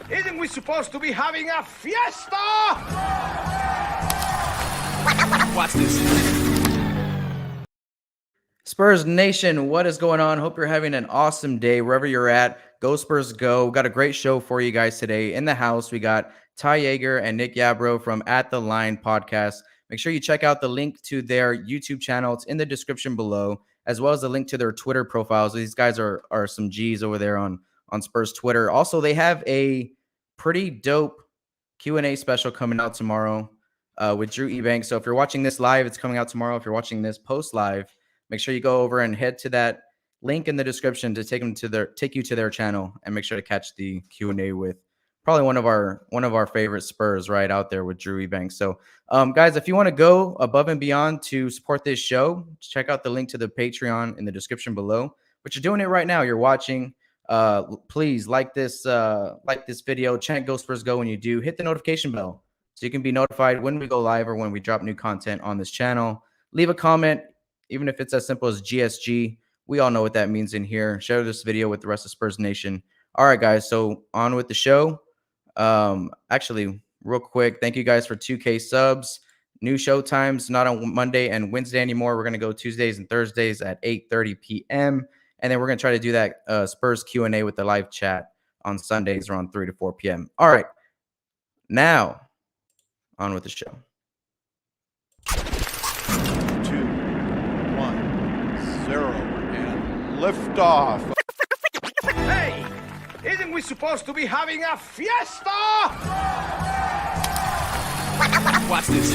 Isn't we supposed to be having a fiesta? Watch this. Spurs Nation, what is going on? Hope you're having an awesome day wherever you're at. Go Spurs Go. Got a great show for you guys today. In the house, we got Jager and Nic Yarbro from At The Line podcast. Make sure you check out the link to their YouTube channel. It's in the description below, as well as the link to their Twitter profiles. These guys are some G's over there on Spurs Twitter. Also, they have a pretty dope Q&A special coming out tomorrow with Drew Ebanks. So if you're watching this live, it's coming out tomorrow. If you're watching this post live, make sure you go over and head to that link in the description to take you to their channel, and make sure to catch the Q&A with probably one of our favorite Spurs right out there with Drew Ebanks. So guys, if you want to go above and beyond to support this show, check out the link to the Patreon in the description below. But you're doing it right now. You're watching. Please like this video, chant Go Spurs Go when you do. Hit the notification bell so you can be notified when we go live or when we drop new content on this channel. Leave a comment, even if it's as simple as GSG. We all know what that means in here. Share this video with the rest of Spurs Nation. All right, guys, so on with the show. Actually, real quick, thank you guys for 2K subs. New show times, not on Monday and Wednesday anymore. We're going to go Tuesdays and Thursdays at 8:30 p.m. And then we're going to try to do that Spurs Q&A with the live chat on Sundays around 3 to 4 p.m. All right, now on with the show. 2, 1, 0, and lift off. Hey, isn't we supposed to be having a fiesta? Watch this.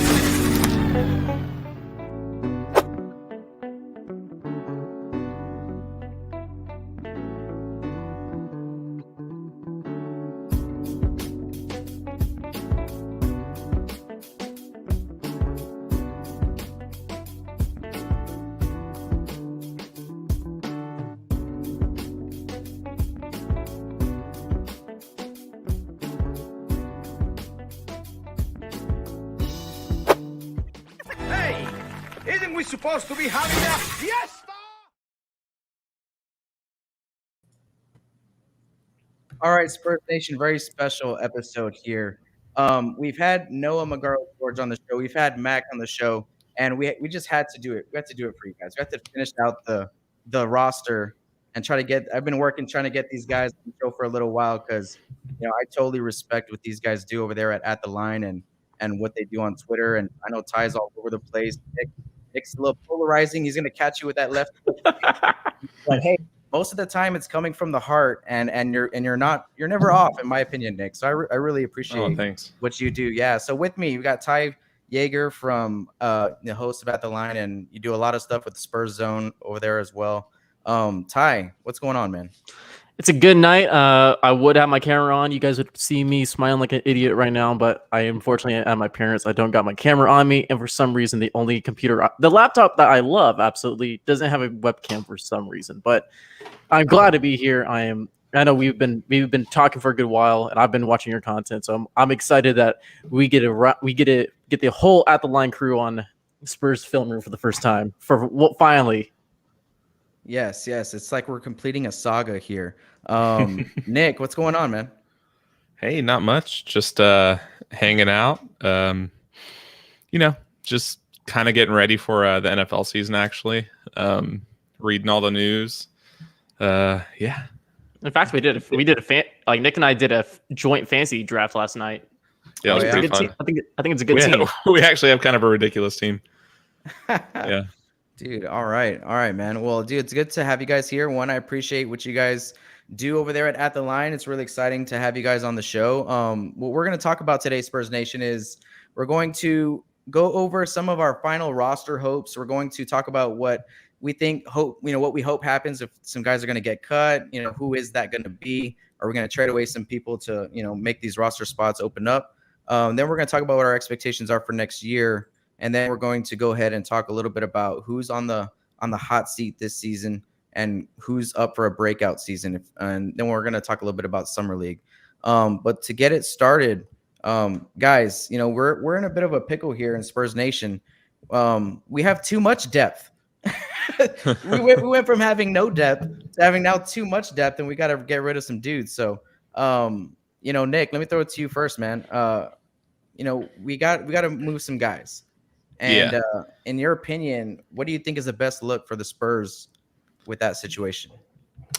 Isn't we supposed to be having a fiesta? All right, Spurs Nation, very special episode here. We've had Noah McGarvey-George on the show. We've had Mac on the show, and we just had to do it. We had to do it for you guys. We had to finish out the roster and try to get. I've been trying to get these guys on the show for a little while because I totally respect what these guys do over there at the line and what they do on Twitter. And I know Ty's all over the place. Nick's a little polarizing. He's going to catch you with that left. But hey, most of the time it's coming from the heart, and you're never off, in my opinion, Nick. So I really appreciate what you do. Yeah. So with me, we got Ty Jager from the host of At the Line, and you do a lot of stuff with the Spurs Zone over there as well. Ty, what's going on, man? It's a good night. I would have my camera on. You guys would see me smiling like an idiot right now, but I unfortunately at my parents. I don't got my camera on me, and for some reason, the laptop that I love absolutely doesn't have a webcam for some reason. But I'm glad to be here. I know we've been talking for a good while, and I've been watching your content, so I'm excited that we get to get the whole At the Line crew on Spurs film room for the first time. Finally. Yes. It's like we're completing a saga here. Nick, what's going on, man? Hey, not much. Just hanging out. Just kind of getting ready for the NFL season, actually. Reading all the news. Yeah. In fact, Nick and I did a joint fantasy draft last night. Yeah, it was pretty fun. I think it's a good team. We actually have kind of a ridiculous team. Yeah. Dude, all right, man. Well, dude, it's good to have you guys here. One, I appreciate what you guys do over there at the Line. It's really exciting to have you guys on the show. What we're going to talk about today, Spurs Nation, is we're going to go over some of our final roster hopes. We're going to talk about what we what we hope happens if some guys are going to get cut. Who is that going to be? Are we going to trade away some people to, make these roster spots open up? Then we're going to talk about what our expectations are for next year. And then we're going to go ahead and talk a little bit about who's on the hot seat this season and who's up for a breakout season. And then we're going to talk a little bit about Summer League. But to get it started, guys, we're in a bit of a pickle here in Spurs Nation. We have too much depth. we went from having no depth to having now too much depth, and we got to get rid of some dudes. So Nick, let me throw it to you first, man. We got to move some guys. And in your opinion, what do you think is the best look for the Spurs with that situation?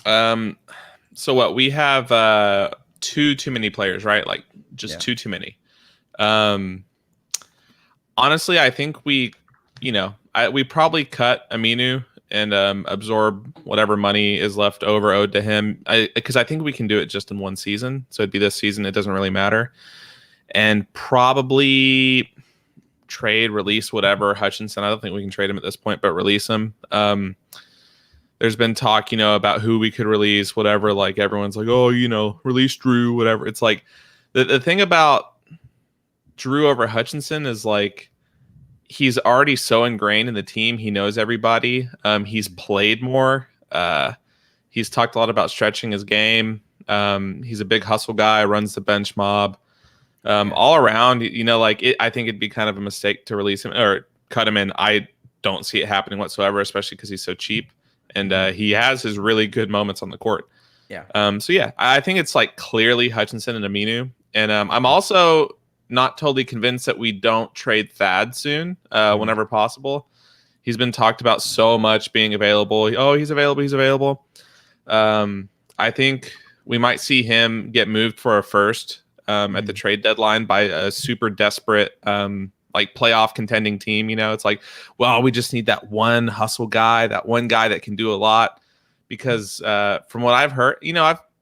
So what we have too many players, right? Like just too many. Honestly, I think we probably cut Aminu and absorb whatever money is left over owed to him, because I think we can do it just in one season. So it'd be this season. It doesn't really matter. And probably trade, release, whatever, Hutchinson. I don't think we can trade him at this point, but release him. There's been talk, about who we could release, whatever. Like everyone's like, oh, release Drew, whatever. It's like the thing about Drew over Hutchinson is like he's already so ingrained in the team. He knows everybody. He's played more. He's talked a lot about stretching his game. He's a big hustle guy, runs the bench mob. All around, I think it'd be kind of a mistake to release him or cut him in. I don't see it happening whatsoever, especially because he's so cheap. And he has his really good moments on the court. Yeah. I think it's like clearly Hutchinson and Aminu. And I'm also not totally convinced that we don't trade Thad soon, whenever possible. He's been talked about so much being available. Oh, he's available. He's available. I think we might see him get moved for a first at the trade deadline by a super desperate like playoff contending team. It's like, well, we just need that one hustle guy, that one guy that can do a lot. Because from what I've heard,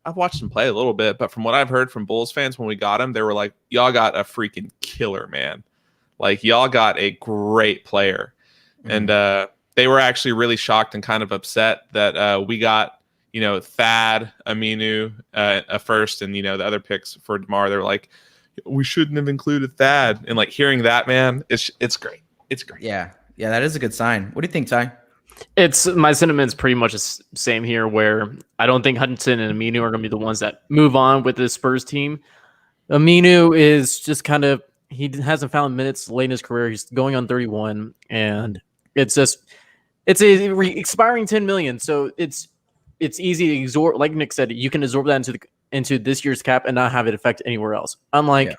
I've watched him play a little bit, but from what I've heard from Bulls fans when we got him, they were like, y'all got a freaking killer, man. Like, y'all got a great player. And they were actually really shocked and kind of upset that we got, Thad, Aminu, a first, and, the other picks for DeMar. They were like, we shouldn't have included Thad. And like hearing that, man, it's great. It's great. Yeah, that is a good sign. What do you think, Ty? It's my sentiment's pretty much the same here, where I don't think Hutchinson and Aminu are going to be the ones that move on with the Spurs team. Aminu is just he hasn't found minutes late in his career. He's going on 31, and it's expiring 10 million. So it's easy to absorb. Like Nick said, you can absorb that into this year's cap and not have it affect anywhere else. Unlike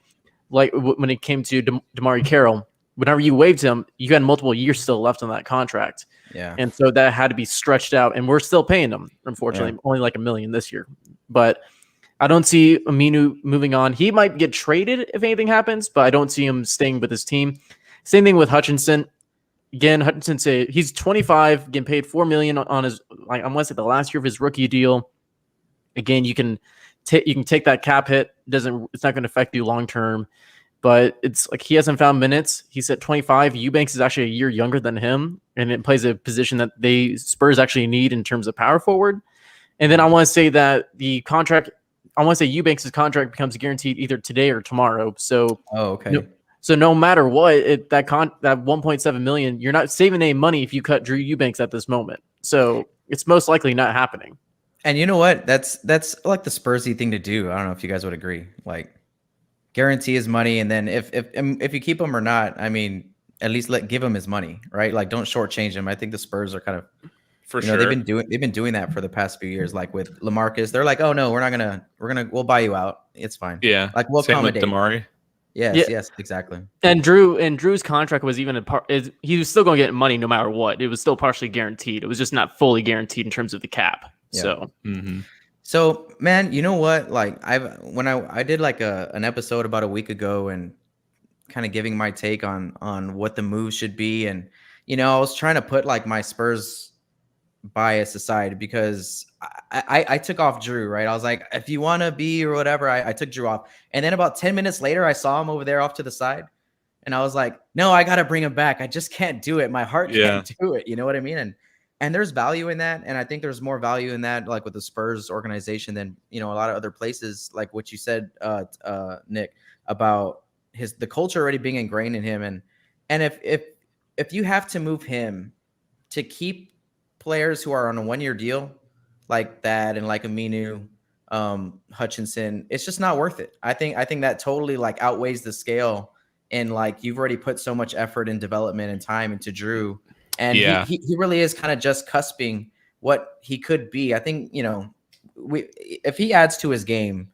when it came to DeMar Carroll, whenever you waived him, you had multiple years still left on that contract. Yeah. And so that had to be stretched out, and we're still paying him, unfortunately, only like $1 million this year. But I don't see Aminu moving on. He might get traded if anything happens, but I don't see him staying with his team. Same thing with Hutchinson. Again, Hutchinson, he's 25, getting paid $4 million on his, I want to say the last year of his rookie deal. Again, you can take that cap hit. It's not going to affect you long term. But it's like he hasn't found minutes. He's at 25. Eubanks is actually a year younger than him, and it plays a position that Spurs actually need in terms of power forward. And then I want to say that Eubanks' contract becomes guaranteed either today or tomorrow. So, so no matter what, that 1.7 million, you're not saving any money if you cut Drew Eubanks at this moment. So it's most likely not happening. And you know what? That's like the Spursy thing to do. I don't know if you guys would agree. Like, guarantee his money, and then if you keep him or not, I mean, at least give him his money, right? Like, don't shortchange him. I think the Spurs are kind of, for sure, they've been doing that for the past few years. Like with LaMarcus, they're like, oh no, we'll buy you out. It's fine. Yeah, like we'll accommodate. DeMar. Yes, exactly. And Drew's contract was even he was still going to get money no matter what. It was still partially guaranteed. It was just not fully guaranteed in terms of the cap. Yeah. So. Mm-hmm. So, man, you know what? Like, when I did like an episode about a week ago and kind of giving my take on what the move should be, and I was trying to put like my Spurs bias aside because I took off Drew, right? I was like, if you want to be or whatever, I took Drew off, and then about 10 minutes later, I saw him over there off to the side, and I was like, no, I got to bring him back. I just can't do it. My heart can't do it. You know what I mean? And there's value in that. And I think there's more value in that, like with the Spurs organization than, a lot of other places, like what you said, Nick, about the culture already being ingrained in him. And if you have to move him to keep players who are on a 1-year deal like that, and like Aminu, Hutchinson, it's just not worth it. I think that totally like outweighs the scale. And like, you've already put so much effort and development and time into Drew. And he really is kind of just cusping what he could be. I think, if he adds to his game,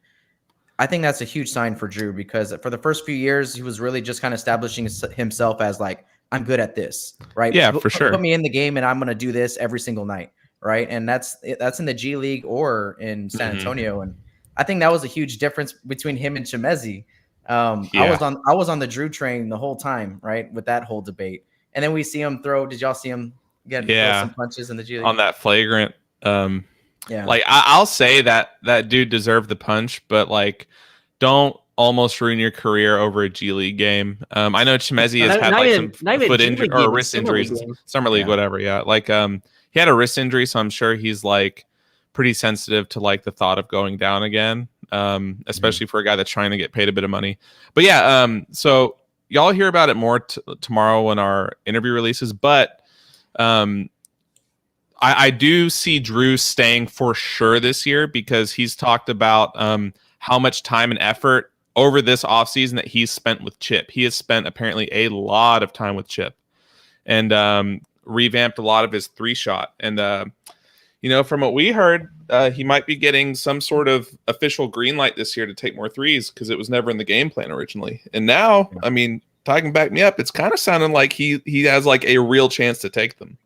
I think that's a huge sign for Drew, because for the first few years, he was really just kind of establishing himself as like, I'm good at this, right? Yeah, for sure. Put me in the game and I'm going to do this every single night, right? And that's in the G League or in San Antonio. And I think that was a huge difference between him and Chemezi. I was on the Drew train the whole time, right, with that whole debate. And then we see him throw. Did y'all see him throw some punches in the G League? On that flagrant. Yeah. Like I'll say that dude deserved the punch, but like, don't almost ruin your career over a G League game. I know Chemezi has had like some foot injury or wrist injuries, summer league, whatever. Yeah, like he had a wrist injury, so I'm sure he's like pretty sensitive to like the thought of going down again, especially for a guy that's trying to get paid a bit of money. But yeah, so y'all hear about it more tomorrow when our interview releases, but I do see Drew staying for sure this year, because he's talked about how much time and effort over this offseason that he's spent with Chip. He has spent apparently a lot of time with Chip and revamped a lot of his 3-shot. And, from what we heard, he might be getting some sort of official green light this year to take more threes, because it was never in the game plan originally. And now, I mean, Ty can back me up, it's kind of sounding like he has like a real chance to take them.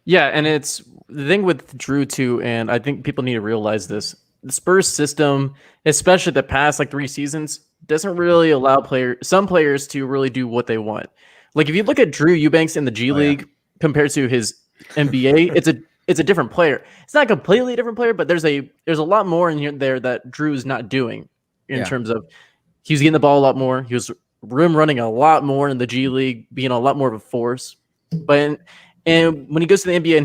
Yeah, and it's the thing with Drew too, and I think people need to realize this. The Spurs system, especially the past like 3 seasons, doesn't really allow some players to really do what they want. Like if you look at Drew Eubanks in the G League compared to his NBA, it's a different player. It's not a completely different player, but there's a lot more in there that Drew is not doing in terms of he was getting the ball a lot more. He was rim running a lot more in the G League, being a lot more of a force. And when he goes to the NBA, and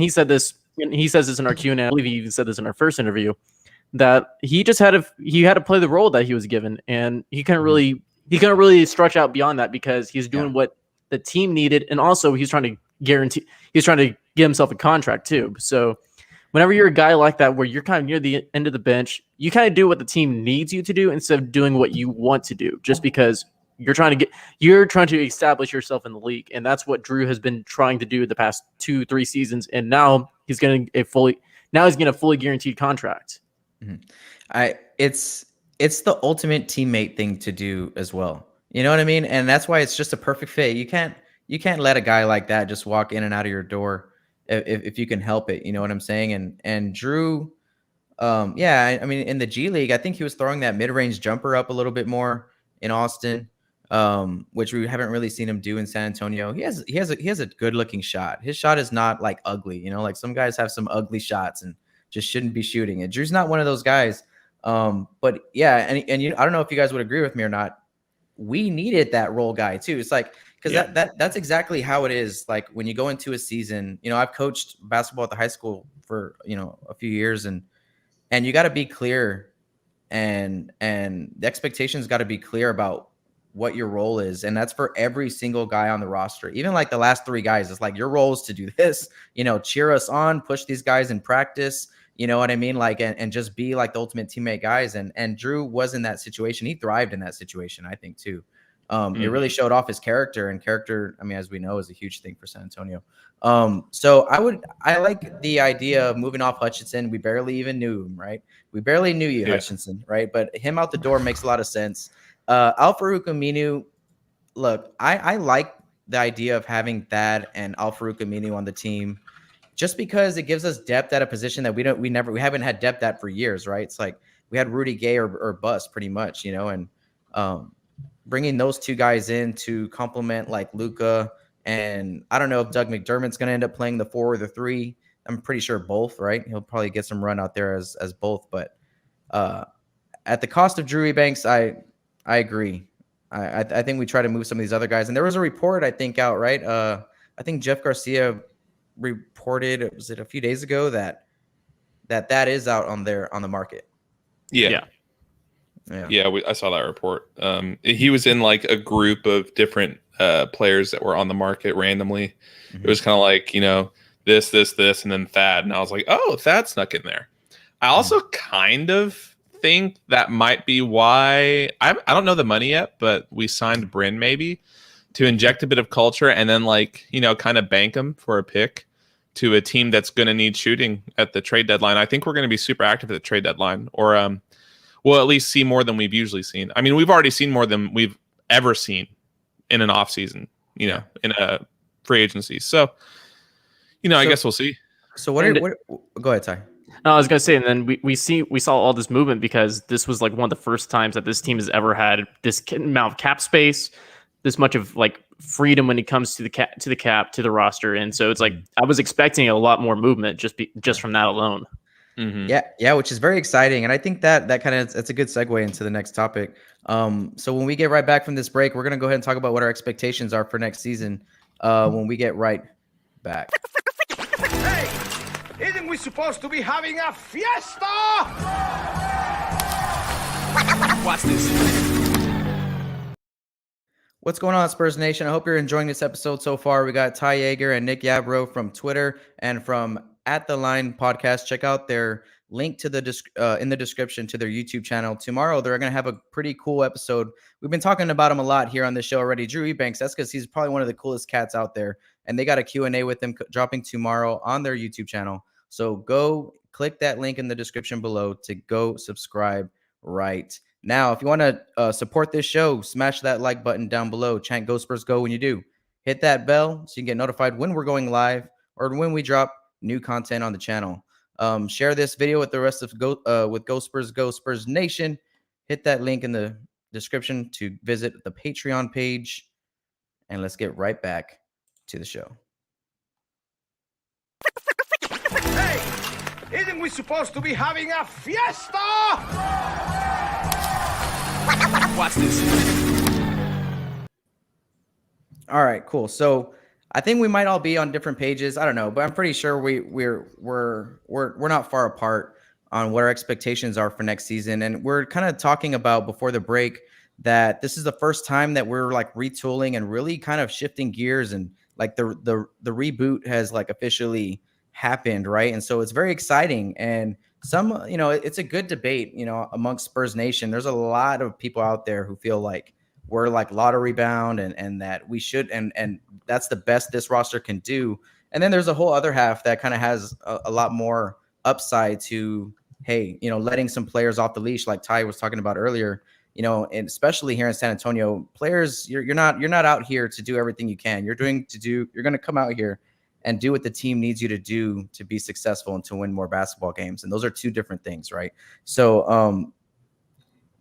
he says this in our Q&A, I believe he even said this in our first interview, that he just had to play the role that he was given, and he couldn't really stretch out beyond that, because he's doing what the team needed, and also he's trying to get himself a contract too. So whenever you're a guy like that, where you're kind of near the end of the bench, you kind of do what the team needs you to do instead of doing what you want to do, just because you're trying to establish yourself in the league. And that's what Drew has been trying to do the past 2-3 seasons. And now he's getting a fully guaranteed contract. Mm-hmm. It's the ultimate teammate thing to do as well. You know what I mean? And that's why it's just a perfect fit. You can't let a guy like that just walk in and out of your door if you can help it. You know what I'm saying? And Drew, I mean, in the G League, I think he was throwing that mid-range jumper up a little bit more in Austin, which we haven't really seen him do in San Antonio. He has a good looking shot. His shot is not like ugly, like some guys have some ugly shots and just shouldn't be shooting it. Drew's not one of those guys. But yeah, and I don't know if you guys would agree with me or not. We needed that role guy too. It's like, because that's exactly how it is. Like when you go into a season, I've coached basketball at the high school for a few years, and you got to be clear, and the expectations got to be clear about what your role is, and that's for every single guy on the roster. Even like the last 3 guys, it's like your role is to do this. Cheer us on, push these guys in practice. You know what I mean? Like, and just be like the ultimate teammate guys. And Drew was in that situation. He thrived in that situation, I think, too. It really showed off his character, and character, I mean, as we know, is a huge thing for San Antonio. So I like the idea of moving off Hutchinson. We barely even knew him, right? We barely knew you, Hutchinson, right? But him out the door makes a lot of sense. Al-Farouq Aminu, look, I like the idea of having Thad and Al-Farouq Aminu on the team, just because it gives us depth at a position that we haven't had depth at for years, right? It's like we had Rudy Gay or bust pretty much, and bringing those 2 guys in to complement like Luka, and I don't know if Doug McDermott's going to end up playing the 4 or the 3. I'm pretty sure both, right? He'll probably get some run out there as both, but at the cost of Drew Eubanks, I agree. I think we try to move some of these other guys, and there was a report I think out, right? I think Jeff Garcia reported, was it a few days ago, that is out on the market. Yeah, I saw that report. He was in like a group of different players that were on the market randomly. Mm-hmm. It was kind of like, this, and then Thad, and I was like, oh, Thad snuck in there. I also kind of think that might be why I don't know the money yet, but we signed Bryn maybe to inject a bit of culture, and then kind of bank him for a pick to a team that's going to need shooting at the trade deadline. I think we're going to be super active at the trade deadline, or we'll at least see more than we've usually seen. I mean, we've already seen more than we've ever seen in an off season, in a free agency. So, I guess we'll see. So what go ahead, Ty. No, I was gonna say, and then we saw all this movement because this was like one of the first times that this team has ever had this amount of cap space, this much of like freedom when it comes to the cap to the roster, and so it's like I was expecting a lot more movement just from that alone. Mm-hmm. Yeah, which is very exciting, and I think that kind of that's a good segue into the next topic. So when we get right back from this break, we're gonna go ahead and talk about what our expectations are for next season. When we get right back. Hey, isn't we supposed to be having a fiesta? Watch this. What's going on, Spurs Nation? I hope you're enjoying this episode so far. We got Ty Jager and Nic Yarbro from Twitter and from At The Line Podcast. Check out their link to in the description to their YouTube channel. Tomorrow, they're going to have a pretty cool episode. We've been talking about him a lot here on the show already. Drew Ebanks, that's because he's probably one of the coolest cats out there. And they got a Q&A with him dropping tomorrow on their YouTube channel. So go click that link in the description below to go subscribe right now. If you want to support this show, smash that like button down below. Chant Go Spurs Go when you do. Hit that bell so you can get notified when we're going live or when we drop new content on the channel. Share this video with the rest of Go Spurs Nation. Hit that link in the description to visit the Patreon page. And let's get right back to the show. Hey, isn't we supposed to be having a fiesta? Watch this. All right, cool. So I think we might all be on different pages. I don't know, but I'm pretty sure we're not far apart on what our expectations are for next season. And we're kind of talking about before the break that this is the first time that we're like retooling and really kind of shifting gears, and like the reboot has like officially happened, right? And so it's very exciting, and it's a good debate, amongst Spurs Nation. There's a lot of people out there who feel like we're like lottery bound and that we should, and that's the best this roster can do. And then there's a whole other half that kind of has a lot more upside to, hey, letting some players off the leash, like Ty was talking about earlier, and especially here in San Antonio, players, you're not out here to do everything you can. You're going to come out here and do what the team needs you to do to be successful and to win more basketball games. And those are two different things, right? So,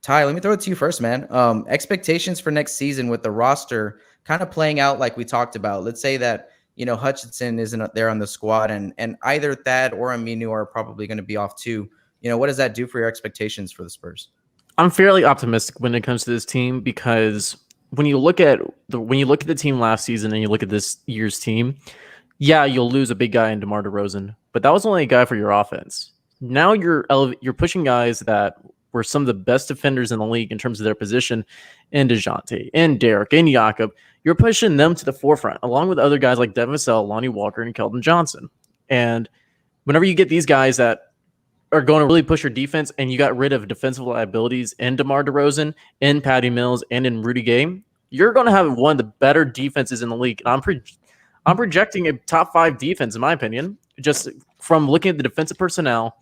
Ty, let me throw it to you first, man. Expectations for next season with the roster kind of playing out like we talked about. Let's say that, Hutchinson isn't there on the squad, and either Thad or Aminu are probably going to be off too. What does that do for your expectations for the Spurs? I'm fairly optimistic when it comes to this team because when you look at the team last season and you look at this year's team, yeah, you'll lose a big guy in DeMar DeRozan, but that was only a guy for your offense. Now you're pushing guys that were some of the best defenders in the league in terms of their position, and DeJounte, and Derek, and Jakob. You're pushing them to the forefront, along with other guys like Devin Vassell, Lonnie Walker, and Keldon Johnson. And whenever you get these guys that are going to really push your defense, and you got rid of defensive liabilities in DeMar DeRozan, in Patty Mills, and in Rudy Gay, you're going to have one of the better defenses in the league. And I'm projecting a top 5 defense, in my opinion, just from looking at the defensive personnel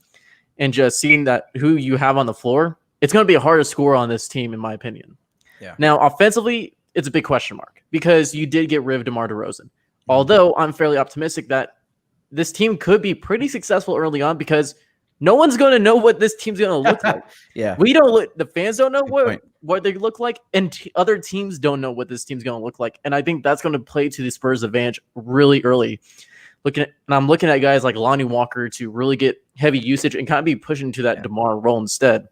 and just seeing that who you have on the floor. It's going to be a harder score on this team, in my opinion. Yeah. Now, offensively, it's a big question mark because you did get rid of DeMar DeRozan. Although I'm fairly optimistic that this team could be pretty successful early on because no one's going to know what this team's going to look like. Yeah. The fans don't know what they look like, and other teams don't know what this team's going to look like. And I think that's going to play to the Spurs' advantage really early. I'm looking at guys like Lonnie Walker to really get heavy usage and kind of be pushing to that DeMar role instead.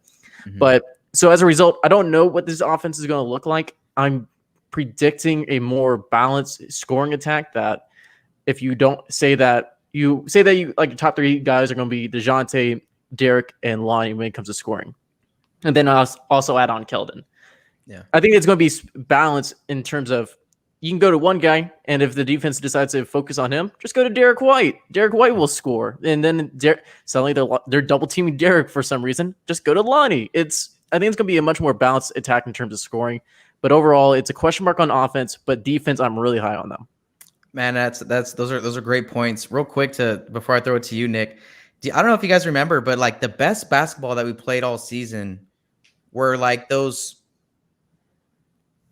Mm-hmm. But so as a result, I don't know what this offense is going to look like. I'm predicting a more balanced scoring attack that if you don't say that you like your top 3 guys are going to be DeJounte, Derek, and Lonnie when it comes to scoring. And then I'll also add on Keldon. Yeah. I think it's going to be balanced in terms of you can go to one guy, and if the defense decides to focus on him, just go to Derek White. Derek White will score. And then suddenly they're double-teaming Derek for some reason. Just go to Lonnie. I think it's going to be a much more balanced attack in terms of scoring. But overall, it's a question mark on offense, but defense, I'm really high on them. Man, those are great points. Real quick before I throw it to you, Nick. I don't know if you guys remember, but like the best basketball that we played all season were like those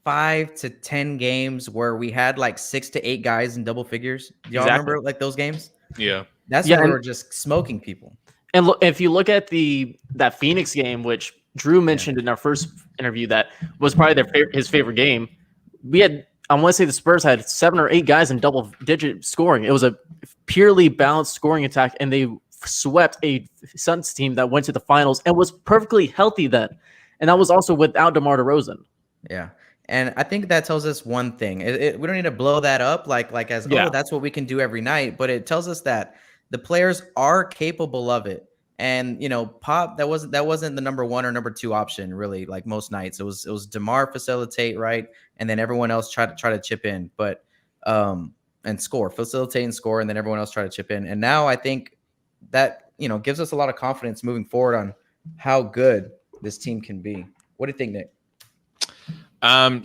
5 to 10 games where we had like 6 to 8 guys in double figures. Do y'all Exactly. remember like those games? Yeah. That's Yeah, when we and- were just smoking people. And look, if you look at that Phoenix game, which Drew mentioned in our first interview, that was probably his favorite game. We had, I want to say, the Spurs had 7 or 8 guys in double-digit scoring. It was a purely balanced scoring attack, and they swept a Suns team that went to the finals and was perfectly healthy then. And that was also without DeMar DeRozan. Yeah. And I think that tells us one thing. We don't need to blow that up like as Yeah. oh, that's what we can do every night, but it tells us that the players are capable of it. And Pop, that wasn't the number 1 or number 2 option really. Like most nights, it was DeMar facilitate, right, and then everyone else try to chip in, but and score, facilitate and score, and then everyone else try to chip in. And now I think that gives us a lot of confidence moving forward on how good this team can be. What do you think, Nick?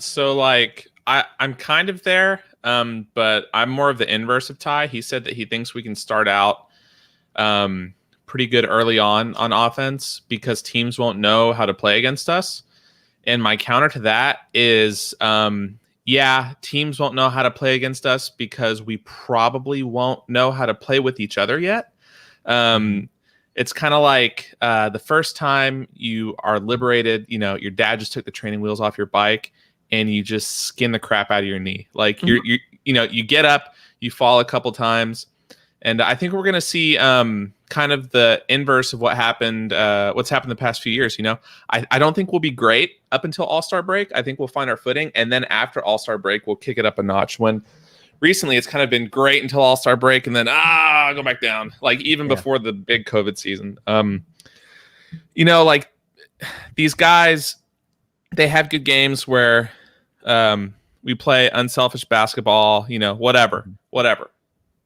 So like I'm kind of there, but I'm more of the inverse of Ty. He said that he thinks we can start out pretty good early on offense because teams won't know how to play against us. And my counter to that is, yeah, teams won't know how to play against us because we probably won't know how to play with each other yet. It's kind of like the first time you are liberated, your dad just took the training wheels off your bike and you just skin the crap out of your knee. Like you get up, you fall a couple times. And I think we're going to see kind of the inverse of what's happened the past few years. I don't think we'll be great up until All-Star break. I think we'll find our footing. And then after All-Star break, we'll kick it up a notch. When recently it's kind of been great until All-Star break and then go back down, like even before the big COVID season. Like these guys, they have good games where we play unselfish basketball, whatever.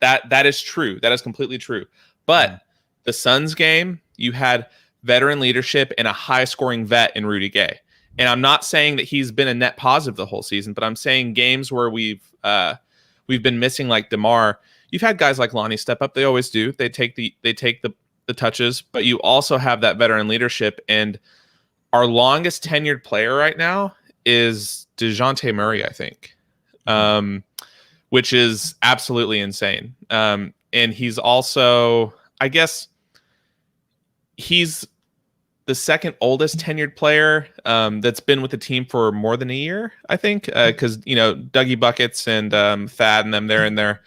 That is true. That is completely true. But the Suns game, you had veteran leadership and a high-scoring vet in Rudy Gay. And I'm not saying that he's been a net positive the whole season, but I'm saying games where we've been missing like DeMar. You've had guys like Lonnie step up. They always do. They take the touches, but you also have that veteran leadership. And our longest tenured player right now is DeJounte Murray, I think. Which is absolutely insane. And he's also, I guess, he's the second oldest tenured player that's been with the team for more than a year, I think, because, Dougie Buckets and Thad and them, they're in their,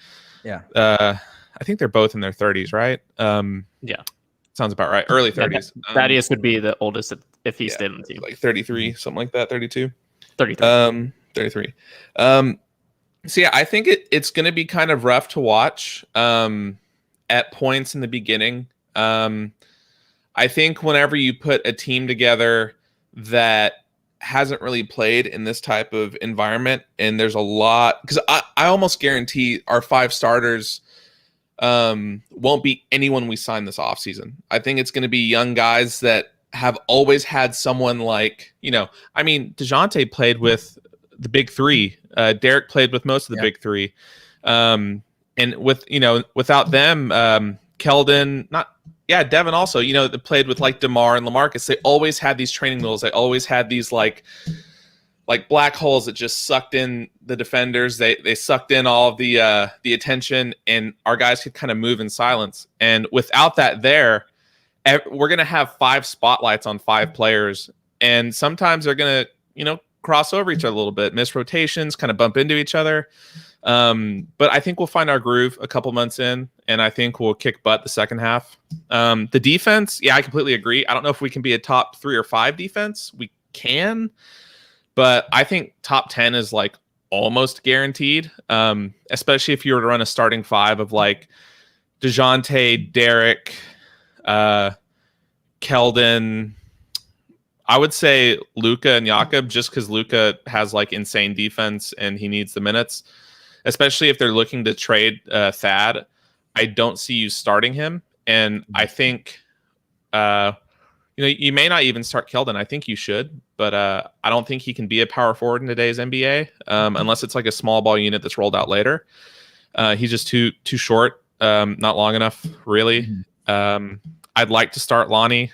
I think they're both in their 30s, right? Yeah. Sounds about right. Early 30s. Thaddeus would be the oldest if he stayed on the team. Like 33, something like that, 32. 33. 33. So yeah, I think it's going to be kind of rough to watch at points in the beginning. I think whenever you put a team together that hasn't really played in this type of environment, and there's a lot, because I almost guarantee our 5 starters won't be anyone we sign this offseason. I think it's going to be young guys that have always had someone like, DeJounte played with the big 3. Derek played with most of the big 3. And without them, Keldon, Devin also, that played with like DeMar and LaMarcus. They always had these training wheels. They always had these like black holes that just sucked in the defenders. They sucked in all of the attention, and our guys could kind of move in silence. And without that there, we're going to have 5 spotlights on 5 players. And sometimes they're going to, cross over each other a little bit, miss rotations, kind of bump into each other. But I think we'll find our groove a couple months in, and I think we'll kick butt the second half. The defense, I completely agree. I don't know if we can be a top 3 or 5 defense. We can, but I think top 10 is like almost guaranteed, especially if you were to run a starting 5 of like DeJounte, Derek, Keldon, I would say Luka and Jakob, just because Luka has like insane defense and he needs the minutes, especially if they're looking to trade Thad. I don't see you starting him. And I think, you may not even start Keldon. I think you should, but I don't think he can be a power forward in today's NBA unless it's like a small ball unit that's rolled out later. He's just too short, not long enough, really. I'd like to start Lonnie.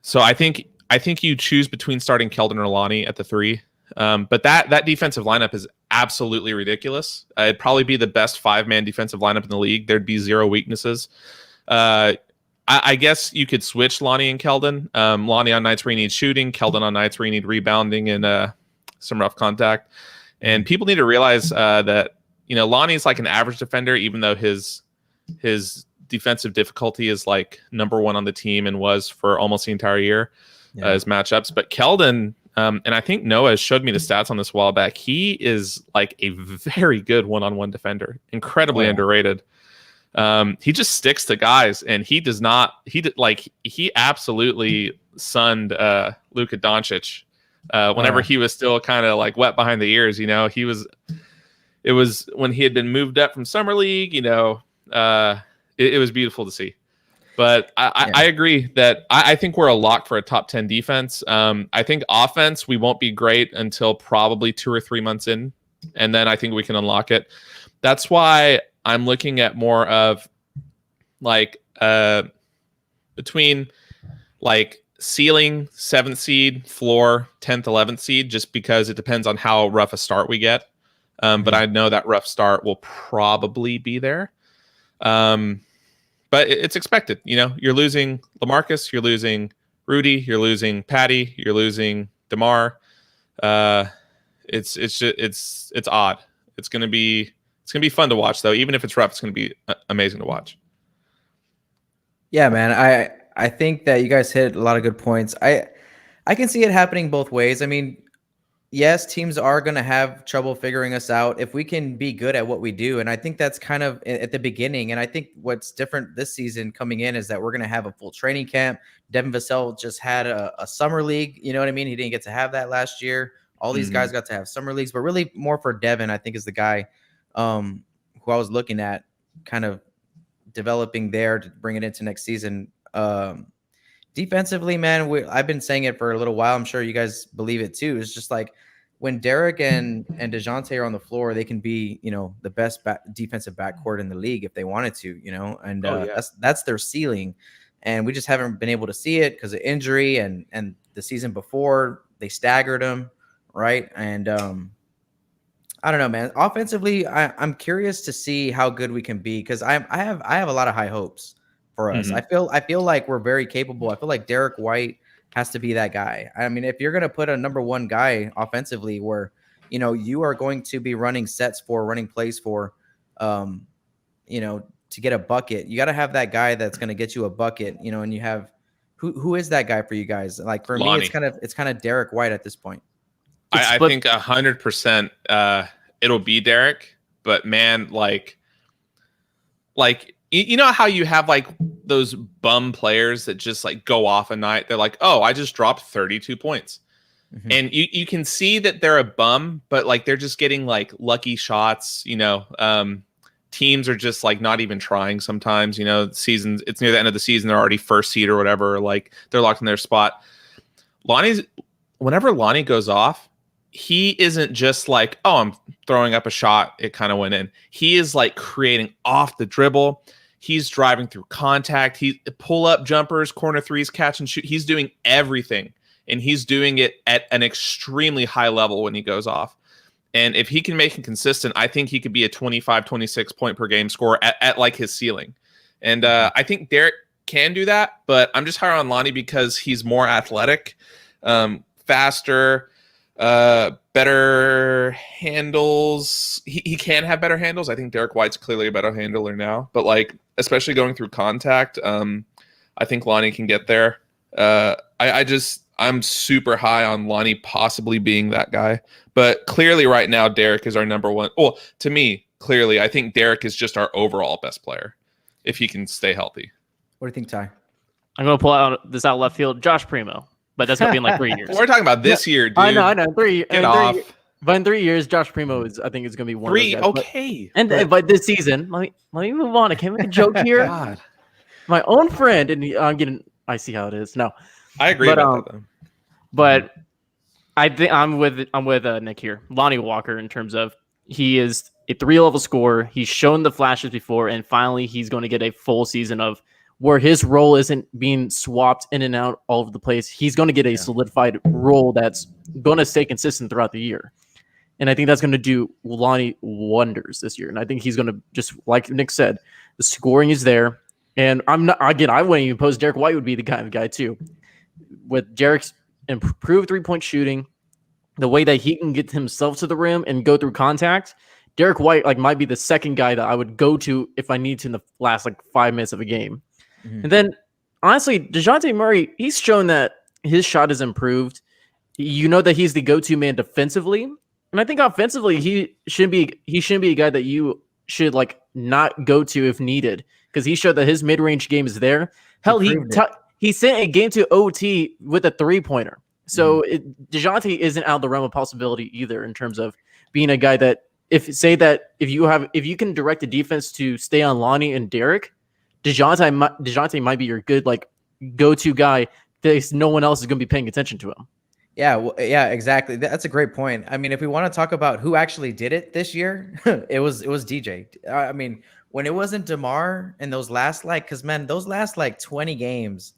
So I think I think you choose between starting Keldon or Lonnie at the 3. But that defensive lineup is absolutely ridiculous. It'd probably be the best 5-man defensive lineup in the league. There'd be 0 weaknesses. I guess you could switch Lonnie and Keldon. Lonnie on nights where you need shooting, Keldon on nights where you need rebounding and some rough contact. And people need to realize that Lonnie's like an average defender, even though his defensive difficulty is like number 1 on the team and was for almost the entire year. His matchups. But Keldon, and I think Noah showed me the stats on this a while back. He is like a very good one-on-one defender, incredibly underrated. He just sticks to guys, and he absolutely sunned Luka Doncic whenever he was still kind of like wet behind the ears. It was when he had been moved up from summer league. It was beautiful to see. But I agree that I think we're a lock for a top 10 defense. I think offense, we won't be great until probably 2 or 3 months in. And then I think we can unlock it. That's why I'm looking at more of like between like ceiling 7th seed, floor 10th, 11th seed, just because it depends on how rough a start we get. But I know that rough start will probably be there. But it's expected. You're losing LaMarcus, you're losing Rudy, you're losing Patty, you're losing DeMar. It's odd. It's gonna be fun to watch though. Even if it's rough, it's gonna be amazing to watch. Yeah, man. I think that you guys hit a lot of good points. I can see it happening both ways. I mean, yes, teams are going to have trouble figuring us out if we can be good at what we do. And I think that's kind of at the beginning. And I think what's different this season coming in is that we're going to have a full training camp. Devin Vassell just had a summer league. You know what I mean? He didn't get to have that last year. All these guys got to have summer leagues, but really more for Devin, I think, is the guy who I was looking at kind of developing there to bring it into next season. Defensively, man, I've been saying it for a little while. I'm sure you guys believe it too. It's just like when Derek and DeJounte are on the floor, they can be, the best defensive backcourt in the league if they wanted to, and that's their ceiling. And we just haven't been able to see it because of injury and the season before they staggered them, right? And I don't know, man. Offensively, I'm curious to see how good we can be because I have a lot of high hopes for us. I feel like we're very capable. I feel like Derek White has to be that guy. I mean, if you're going to put a number 1 guy offensively where, you are going to be running plays for, to get a bucket, you got to have that guy that's going to get you a bucket, and you have, who is that guy for you guys? Like for Lonnie. me, it's kind of Derek White at this point. I think 100% it'll be Derek, but man, like you know how you have like those bum players that just like go off a night. They're like, oh, I just dropped 32 points. And you can see that they're a bum, but like they're just getting like lucky shots. Teams are just like not even trying sometimes. Seasons, it's near the end of the season. They're already first seed or whatever. Like they're locked in their spot. Whenever Lonnie goes off, he isn't just like, oh, I'm throwing up a shot, it kind of went in. He is like creating off the dribble. He's driving through contact. He pull up jumpers, corner threes, catch and shoot. He's doing everything. And he's doing it at an extremely high level when he goes off. And if he can make it consistent, I think he could be a 25, 26 point per game scorer at like his ceiling. And I think Derek can do that, but I'm just higher on Lonnie because he's more athletic, faster, better handles. He can have better handles. I think Derek White's clearly a better handler now, but like especially going through contact, I think Lonnie can get there. I'm super high on Lonnie possibly being that guy, but clearly right now Derek is our number 1. Well, to me, clearly I think Derek is just our overall best player if he can stay healthy. What do you think, Ty? I'm going to pull out this out left field, Josh Primo. But that's going to be in like 3 years. We're talking about this year, dude. I know. Get off. But in 3 years, Josh Primo I think it's going to be one. 3, of those guys. okay. But this season, let me move on. I can't make a joke here. God. My own friend, and I see how it is. No, I agree about that though. But I think I'm with Nick here. Lonnie Walker, in terms of he is a 3-level scorer. He's shown the flashes before, and finally he's going to get a full season of where his role isn't being swapped in and out all over the place. He's going to get a solidified role that's going to stay consistent throughout the year. And I think that's going to do Lonnie wonders this year. And I think he's going to just, like Nick said, the scoring is there. And I wouldn't even pose Derek White would be the kind of guy too. With Derek's improved 3-point shooting, the way that he can get himself to the rim and go through contact, Derek White might be the second guy that I would go to if I need to in the last 5 minutes of a game. Mm-hmm. And then honestly, DeJounte Murray, he's shown that his shot has improved. You know that he's the go-to man defensively. And I think offensively, he shouldn't be a guy that you should not go to if needed, because he showed that his mid-range game is there. Hell, he sent a game to OT with a 3-pointer. So DeJounte isn't out of the realm of possibility either in terms of being a guy that if you can direct the defense to stay on Lonnie and Derek, DeJounte might be your good go-to guy that no one else is going to be paying attention to him. Yeah, yeah, exactly. That's a great point. I mean, if we want to talk about who actually did it this year, it was DJ. I mean, when it wasn't DeMar in those last those last 20 games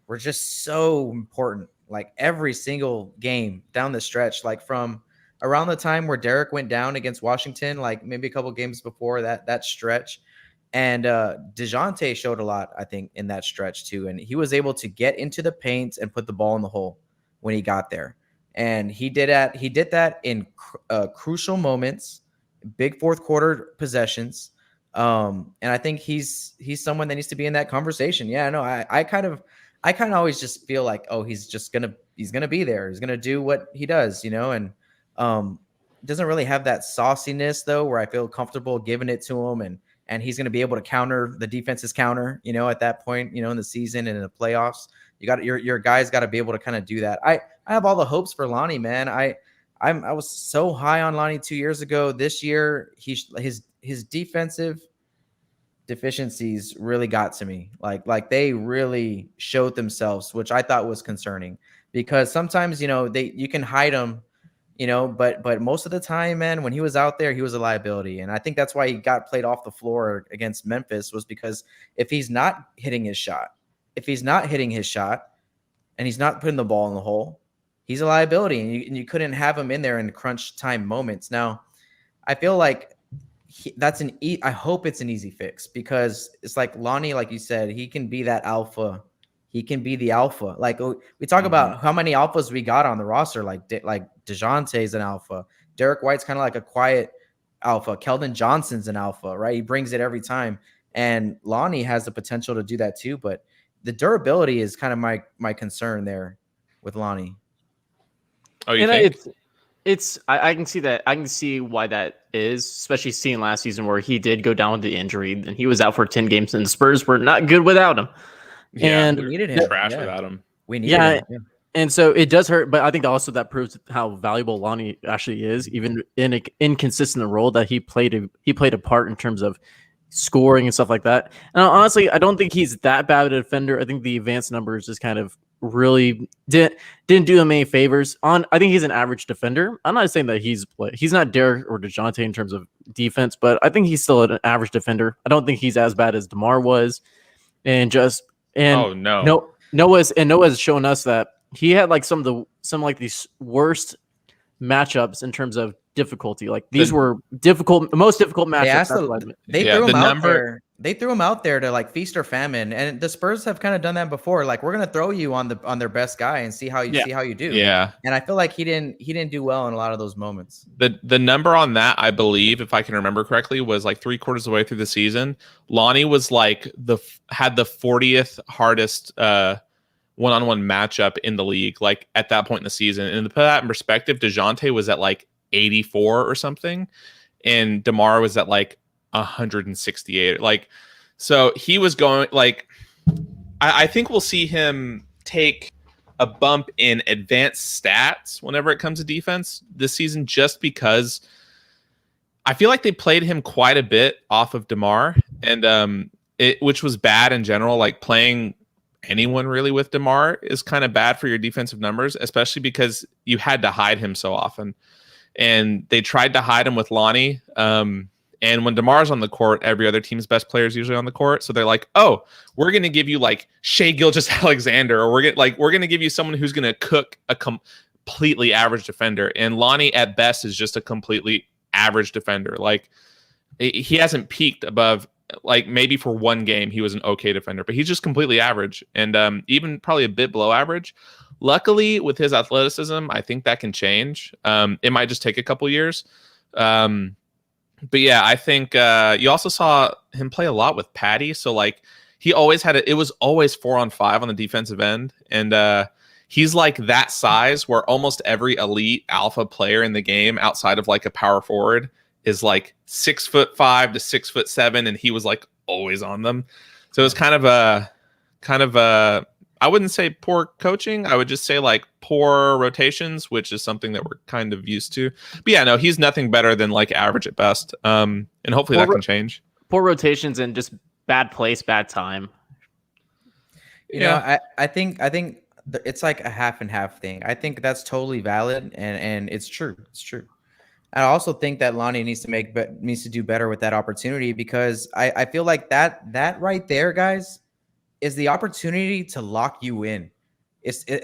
were just so important. Every single game down the stretch, from around the time where Derek went down against Washington, maybe a couple games before that stretch. And DeJounte showed a lot, I think, in that stretch too. And he was able to get into the paint and put the ball in the hole when he got there. And he did that in crucial moments, big fourth quarter possessions. And I think he's someone that needs to be in that conversation. Yeah, no, I kind of always just feel he's gonna be there. He's gonna do what he does, and doesn't really have that sauciness though, where I feel comfortable giving it to him, and he's gonna be able to counter the defense's counter, at that point, in the season and in the playoffs. Your guys got to be able to kind of do that. I have all the hopes for Lonnie, man. I was so high on Lonnie 2 years ago. This year, his defensive deficiencies really got to me. They really showed themselves, which I thought was concerning, because sometimes you can hide them, but most of the time, man, when he was out there, he was a liability. And I think that's why he got played off the floor against Memphis, was because if he's not hitting his shot and he's not putting the ball in the hole, he's a liability, and you couldn't have him in there in crunch time moments. Now, I feel like I hope it's an easy fix, because it's Lonnie, like you said, he can be that alpha. He can be the alpha. We talk about how many alphas we got on the roster, DeJounte's an alpha. Derek White's kind of a quiet alpha. Keldon Johnson's an alpha, right? He brings it every time. And Lonnie has the potential to do that too, but the durability is kind of my concern there with Lonnie. Oh, you think? I can see that. I can see why that is, especially seeing last season where he did go down with the injury and he was out for 10 games, and the Spurs were not good without him. Yeah, and we needed him. Trash without him. We needed him. Yeah. And so it does hurt, but I think also that proves how valuable Lonnie actually is, even in an inconsistent role that he played a part in terms of scoring and stuff like that. And honestly, I don't think he's that bad of a defender. I think the advanced numbers just kind of really didn't do him any favors. I think he's an average defender. I'm not saying that he's not Derek or DeJounte in terms of defense, but I think he's still an average defender. I don't think he's as bad as DeMar was. Noah's shown us that he had some of these worst matchups in terms of difficulty. These were most difficult matchups. They threw him out there to feast or famine, and the Spurs have kind of done that before. We're going to throw you on their best guy and see how you do. Yeah. And I feel like he didn't do well in a lot of those moments. The number on that, I believe, if I can remember correctly, was 3/4 of the way through the season. Lonnie was had the 40th hardest one-on-one matchup in the league, at that point in the season. And to put that in perspective, DeJounte was at 84 or something, and DeMar was at 168. So he was going I think we'll see him take a bump in advanced stats whenever it comes to defense this season, just because I feel like they played him quite a bit off of DeMar, and which was bad in general. Playing anyone really with DeMar is kind of bad for your defensive numbers, especially because you had to hide him so often. And they tried to hide him with Lonnie. And when DeMar's on the court, every other team's best player is usually on the court. So they're like, oh, we're going to give you like Shea Gilgeous-Alexander, or we're going to give you someone who's going to cook a completely average defender. And Lonnie at best is just a completely average defender. Like he hasn't peaked above, like maybe for one game, he was an okay defender, but he's just completely average and even probably a bit below average. Luckily with his athleticism, I think that can change. It might just take a couple years. But yeah, I think you also saw him play a lot with Patty. So like he always had it was always 4-on-5 on the defensive end. And he's like that size where almost every elite alpha player in the game outside of like a power forward is like 6'5" to 6'7", and he was like always on them. So it was kind of a I wouldn't say poor coaching. I would just say like poor rotations, which is something that we're kind of used to. But yeah, no, he's nothing better than like average at best. And hopefully that can change. Poor rotations and just bad place, bad time. You know, I think it's like a half and half thing. I think that's totally valid and it's true. It's true. I also think that Lonnie needs to do better with that opportunity because I feel like that right there, guys, is the opportunity to lock you in.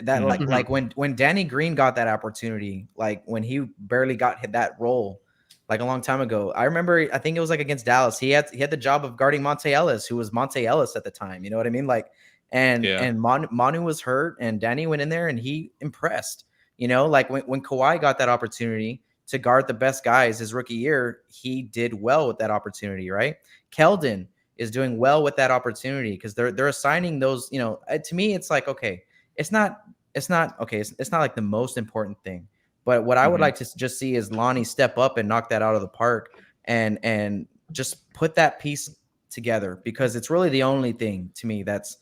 Like when Danny Green got that opportunity, like when he barely got that role, like a long time ago. I remember, I think it was like against Dallas. He had the job of guarding Monte Ellis, who was Monte Ellis at the time. You know what I mean? Like, and Manu was hurt, and Danny went in there and he impressed. You know, like when Kawhi got that opportunity to guard the best guys his rookie year, he did well with that opportunity, right? Keldon is doing well with that opportunity because they're assigning those, you know, to me, it's like, okay, it's not like the most important thing, but what I would like to just see is Lonnie step up and knock that out of the park and just put that piece together because it's really the only thing to me that's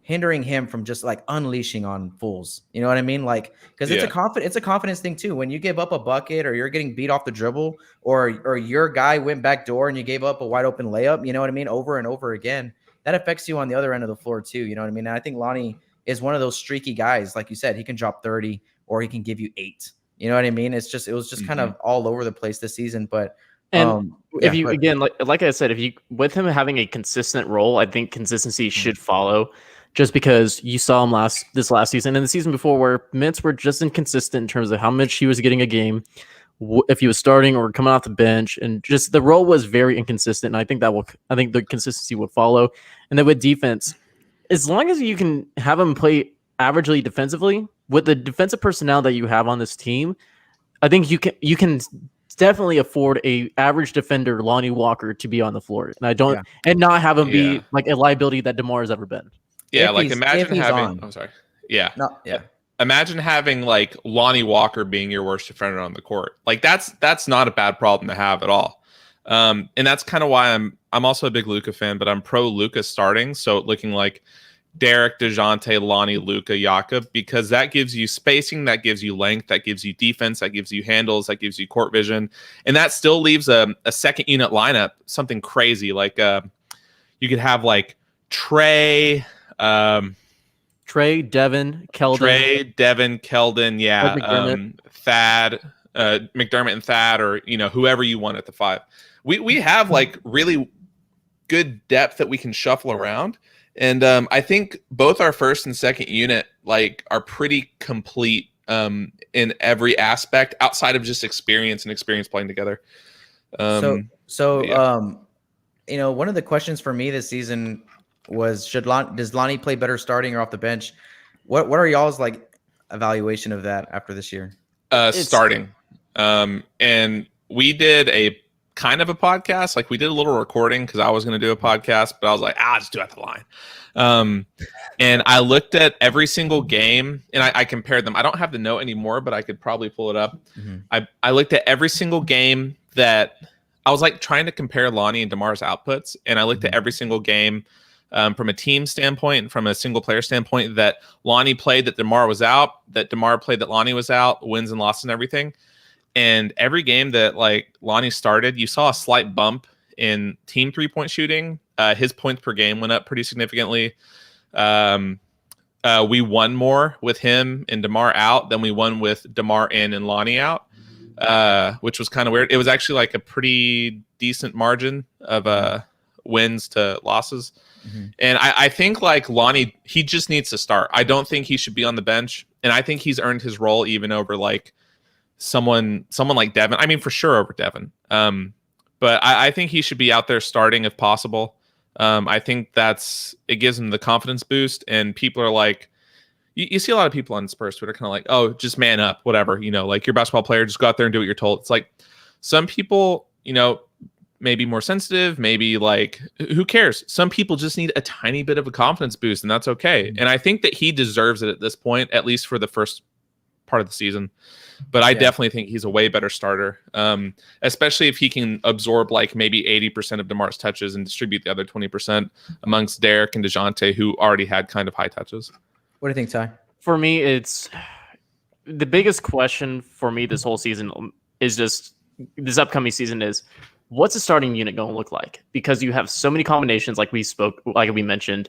hindering him from just like unleashing on fools. You know what I mean? Like, because it's a confidence thing too. When you give up a bucket or you're getting beat off the dribble or your guy went back door and you gave up a wide open layup, you know what I mean? Over and over again, that affects you on the other end of the floor too. You know what I mean? And I think Lonnie is one of those streaky guys. Like you said, he can drop 30 or he can give you 8. You know what I mean? It was just kind of all over the place this season, but if you again, like I said, if you with him having a consistent role, I think consistency should follow. Just because you saw him this last season and the season before where minutes were just inconsistent in terms of how much he was getting a game, if he was starting or coming off the bench, and just the role was very inconsistent. And I think the consistency will follow. And then with defense, as long as you can have him play averagely defensively with the defensive personnel that you have on this team, I think you can definitely afford a average defender, Lonnie Walker, to be on the floor. And and not have him be like a liability that DeMar has ever been. Yeah, like imagine having. I'm sorry. Yeah. No, yeah. Imagine having like Lonnie Walker being your worst defender on the court. Like that's not a bad problem to have at all. And that's kind of why I'm also a big Luka fan, but I'm pro Luka starting. So looking like Derek, DeJounte, Lonnie, Luka, Jakob, because that gives you spacing, that gives you length, that gives you defense, that gives you handles, that gives you court vision, and that still leaves a second unit lineup something crazy. Like you could have like Trey. Devin, Keldon, yeah, Thad, McDermott and Thad, or whoever you want at the 5. We have like really good depth that we can shuffle around, and I think both our first and second unit like are pretty complete in every aspect outside of just experience playing together. One of the questions for me this season was does Lonnie play better starting or off the bench? What are y'all's like evaluation of that after this year? Starting. And we did a kind of a podcast. Like we did a little recording because I was going to do a podcast, but I was like, I'll just do it at the line. And I looked at every single game and I compared them. I don't have the note anymore, but I could probably pull it up. I looked at every single game that I was like trying to compare Lonnie and DeMar's outputs. And I looked at every single game from a team standpoint and from a single player standpoint that Lonnie played that DeMar was out, that DeMar played that Lonnie was out, wins and losses and everything. And every game that like Lonnie started, you saw a slight bump in team 3-point shooting. His points per game went up pretty significantly. We won more with him and DeMar out than we won with DeMar in and Lonnie out. which was kind of weird. It was actually like a pretty decent margin of wins to losses. And I think like Lonnie, he just needs to start. I don't think he should be on the bench, and I think he's earned his role even over like someone like Devin. I mean, for sure over Devin. But I think he should be out there starting if possible. I think it gives him the confidence boost, and people are like, you see a lot of people on Spurs Twitter kind of like, oh, just man up, whatever, like you're a basketball player, just go out there and do what you're told. It's like some people, maybe more sensitive, maybe like, who cares? Some people just need a tiny bit of a confidence boost, and that's okay. And I think that he deserves it at this point, at least for the first part of the season. But I definitely think he's a way better starter, especially if he can absorb like maybe 80% of DeMar's touches and distribute the other 20% amongst Derek and DeJounte, who already had kind of high touches. What do you think, Ty? For me, it's the biggest question for me this whole season is just this upcoming season is what's the starting unit going to look like? Because you have so many combinations, like we mentioned,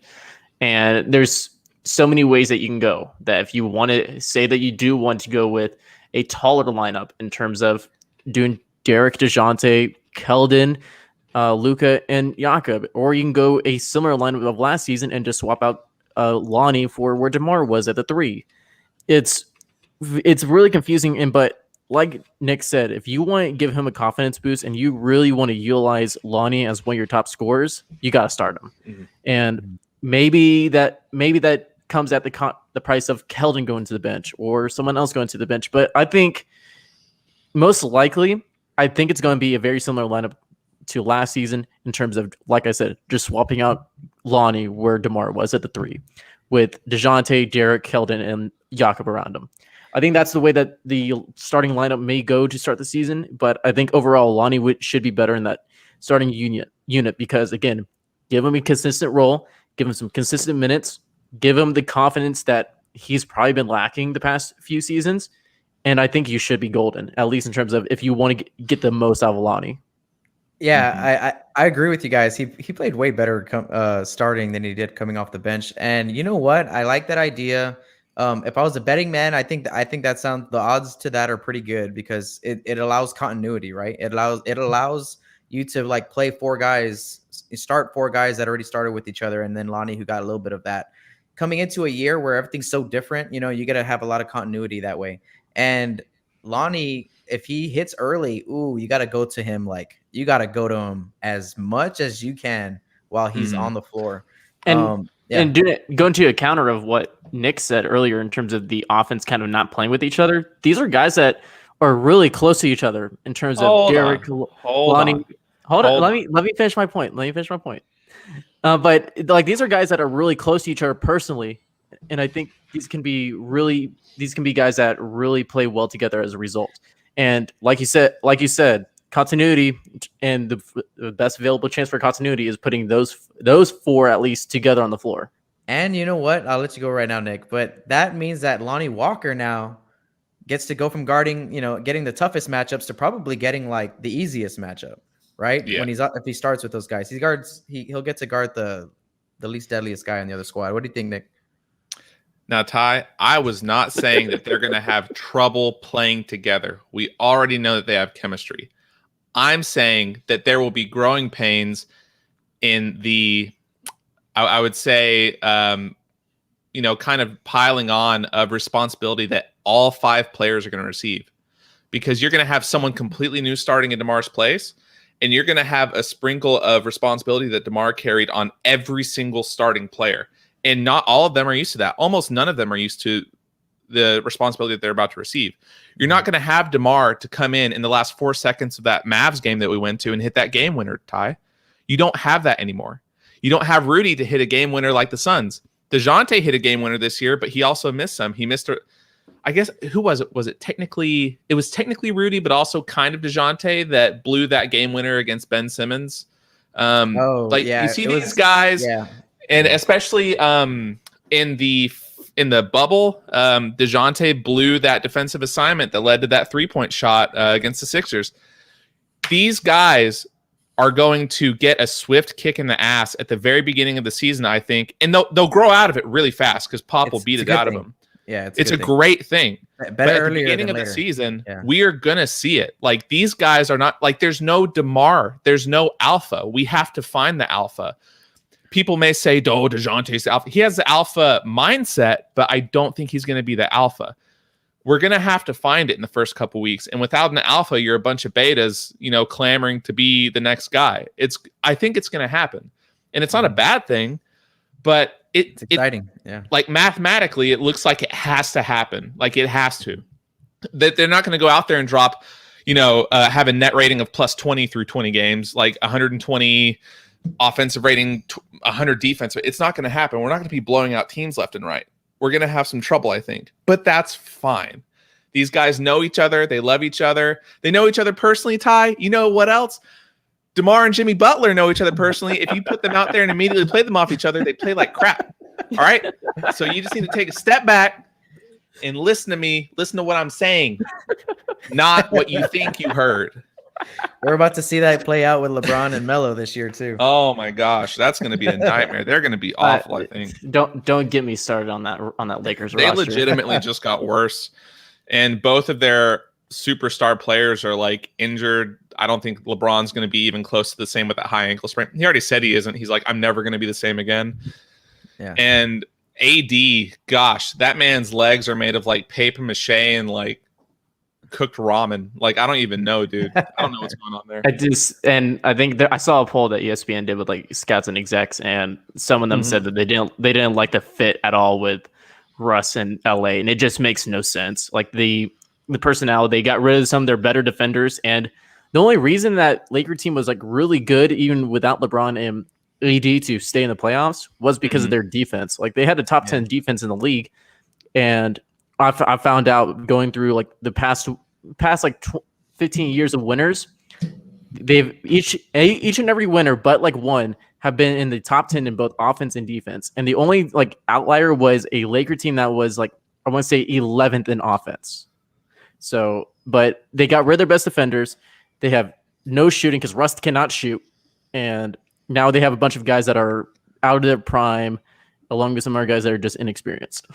and there's so many ways that you can go that if you want to say that you do want to go with a taller lineup in terms of doing Derek, DeJounte, Keldon, Luka, and Jakob, or you can go a similar lineup of last season and just swap out Lonnie for where DeMar was at the 3. It's really confusing, but like Nick said, if you want to give him a confidence boost and you really want to utilize Lonnie as one of your top scorers, you got to start him. And maybe that comes at the price of Keldon going to the bench or someone else going to the bench. But I think most likely, it's going to be a very similar lineup to last season in terms of, like I said, just swapping out Lonnie where DeMar was at the 3 with DeJounte, Derek, Keldon, and Jakob around him. I think that's the way that the starting lineup may go to start the season. But I think overall, Lonnie should be better in that starting unit because, again, give him a consistent role, give him some consistent minutes, give him the confidence that he's probably been lacking the past few seasons. And I think you should be golden, at least in terms of if you want to get the most out of Lonnie. Yeah, I agree with you guys. He played way better starting than he did coming off the bench. And you know what? I like that idea. If I was a betting man, I think the odds to that are pretty good because it allows continuity, right? It allows you to like play start 4 guys that already started with each other, and then Lonnie, who got a little bit of that. Coming into a year where everything's so different, you got to have a lot of continuity that way. And Lonnie, if he hits early, you got to go to him. Like you got to go to him as much as you can while he's on the floor. And going to a counter of what Nick said earlier in terms of the offense kind of not playing with each other. These are guys that are really close to each other in terms of Derek, Lonnie. Hold on. Let me finish my point. But like these are guys that are really close to each other personally, and I think these can be guys that really play well together as a result. And like you said, continuity and the best available chance for continuity is putting those 4 at least together on the floor. And you know what? I'll let you go right now, Nick. But that means that Lonnie Walker now gets to go from guarding, getting the toughest matchups to probably getting like the easiest matchup. Right? Yeah. If he starts with those guys, he'll get to guard the least deadliest guy on the other squad. What do you think, Nick? Now, Ty, I was not saying that they're going to have trouble playing together. We already know that they have chemistry. I'm saying that there will be growing pains in the, I would say, kind of piling on of responsibility that all 5 players are going to receive, because you're going to have someone completely new starting in DeMar's place. And you're going to have a sprinkle of responsibility that DeMar carried on every single starting player. And not all of them are used to that. Almost none of them are used to the responsibility that they're about to receive. You're not going to have DeMar to come in the last 4 seconds of that Mavs game that we went to and hit that game winner, Ty. You don't have that anymore. You don't have Rudy to hit a game winner like the Suns. DeJounte hit a game winner this year, but he also missed some. He missed I guess, who was it? Was it technically Rudy, but also kind of DeJounte that blew that game winner against Ben Simmons. You see these guys, and especially in the bubble, DeJounte blew that defensive assignment that led to that 3-point shot against the Sixers. These guys are going to get a swift kick in the ass at the very beginning of the season, I think, and they'll grow out of it really fast because Pop will beat it out of them. Yeah, it's a good thing. great thing. Better But at the earlier beginning than of the later. season, Yeah. we are gonna see it. Like these guys are not like there's no DeMar, there's no alpha. We have to find the alpha. People may say, "Oh, DeJounte's the alpha." He has the alpha mindset, but I don't think he's going to be the alpha. We're going to have to find it in the first couple weeks. And without an alpha, you're a bunch of betas, clamoring to be the next guy. I think it's going to happen. And it's not a bad thing, but it's exciting. Yeah. Like mathematically, it looks like it has to happen. Like it has to. That they're not going to go out there and drop, have a net rating of plus 20 through 20 games, like 120 offensive rating, 100 defense. It's not going to happen. We're not going to be blowing out teams left and right. We're going to have some trouble, I think. But that's fine. These guys know each other. They love each other. They know each other personally, Ty. You know what else? DeMar and Jimmy Butler know each other personally. If you put them out there and immediately play them off each other, they play like crap. All right? So you just need to take a step back and listen to me. Listen to what I'm saying, not what you think you heard. We're about to see that play out with LeBron and Melo this year too. Oh my gosh, that's going to be a nightmare. They're going to be awful. I think. Don't get me started on that Lakers They roster. legitimately just got worse, and both of their superstar players are like injured. I don't think LeBron's going to be even close to the same with that high ankle sprain. He already said he isn't. He's like, I'm never going to be the same again. Yeah. And AD, gosh, that man's legs are made of like paper mache and like cooked ramen. Like I don't even know, dude. I don't know what's going on there. I think I saw a poll that ESPN did with like scouts and execs, and some of them said that they didn't like the fit at all with Russ and LA, and it just makes no sense. Like the personality, they got rid of some of their better defenders, and the only reason that Laker team was like really good even without LeBron and AD to stay in the playoffs was because of their defense. Like they had a top 10 defense in the league, and I found out going through like the past like 15 years of winners, they've each and every winner but like one have been in the top 10 in both offense and defense. And the only like outlier was a Laker team that was like, I want to say 11th in offense. So, but they got rid of their best defenders. They have no shooting because Russ cannot shoot. And now they have a bunch of guys that are out of their prime, along with some other guys that are just inexperienced.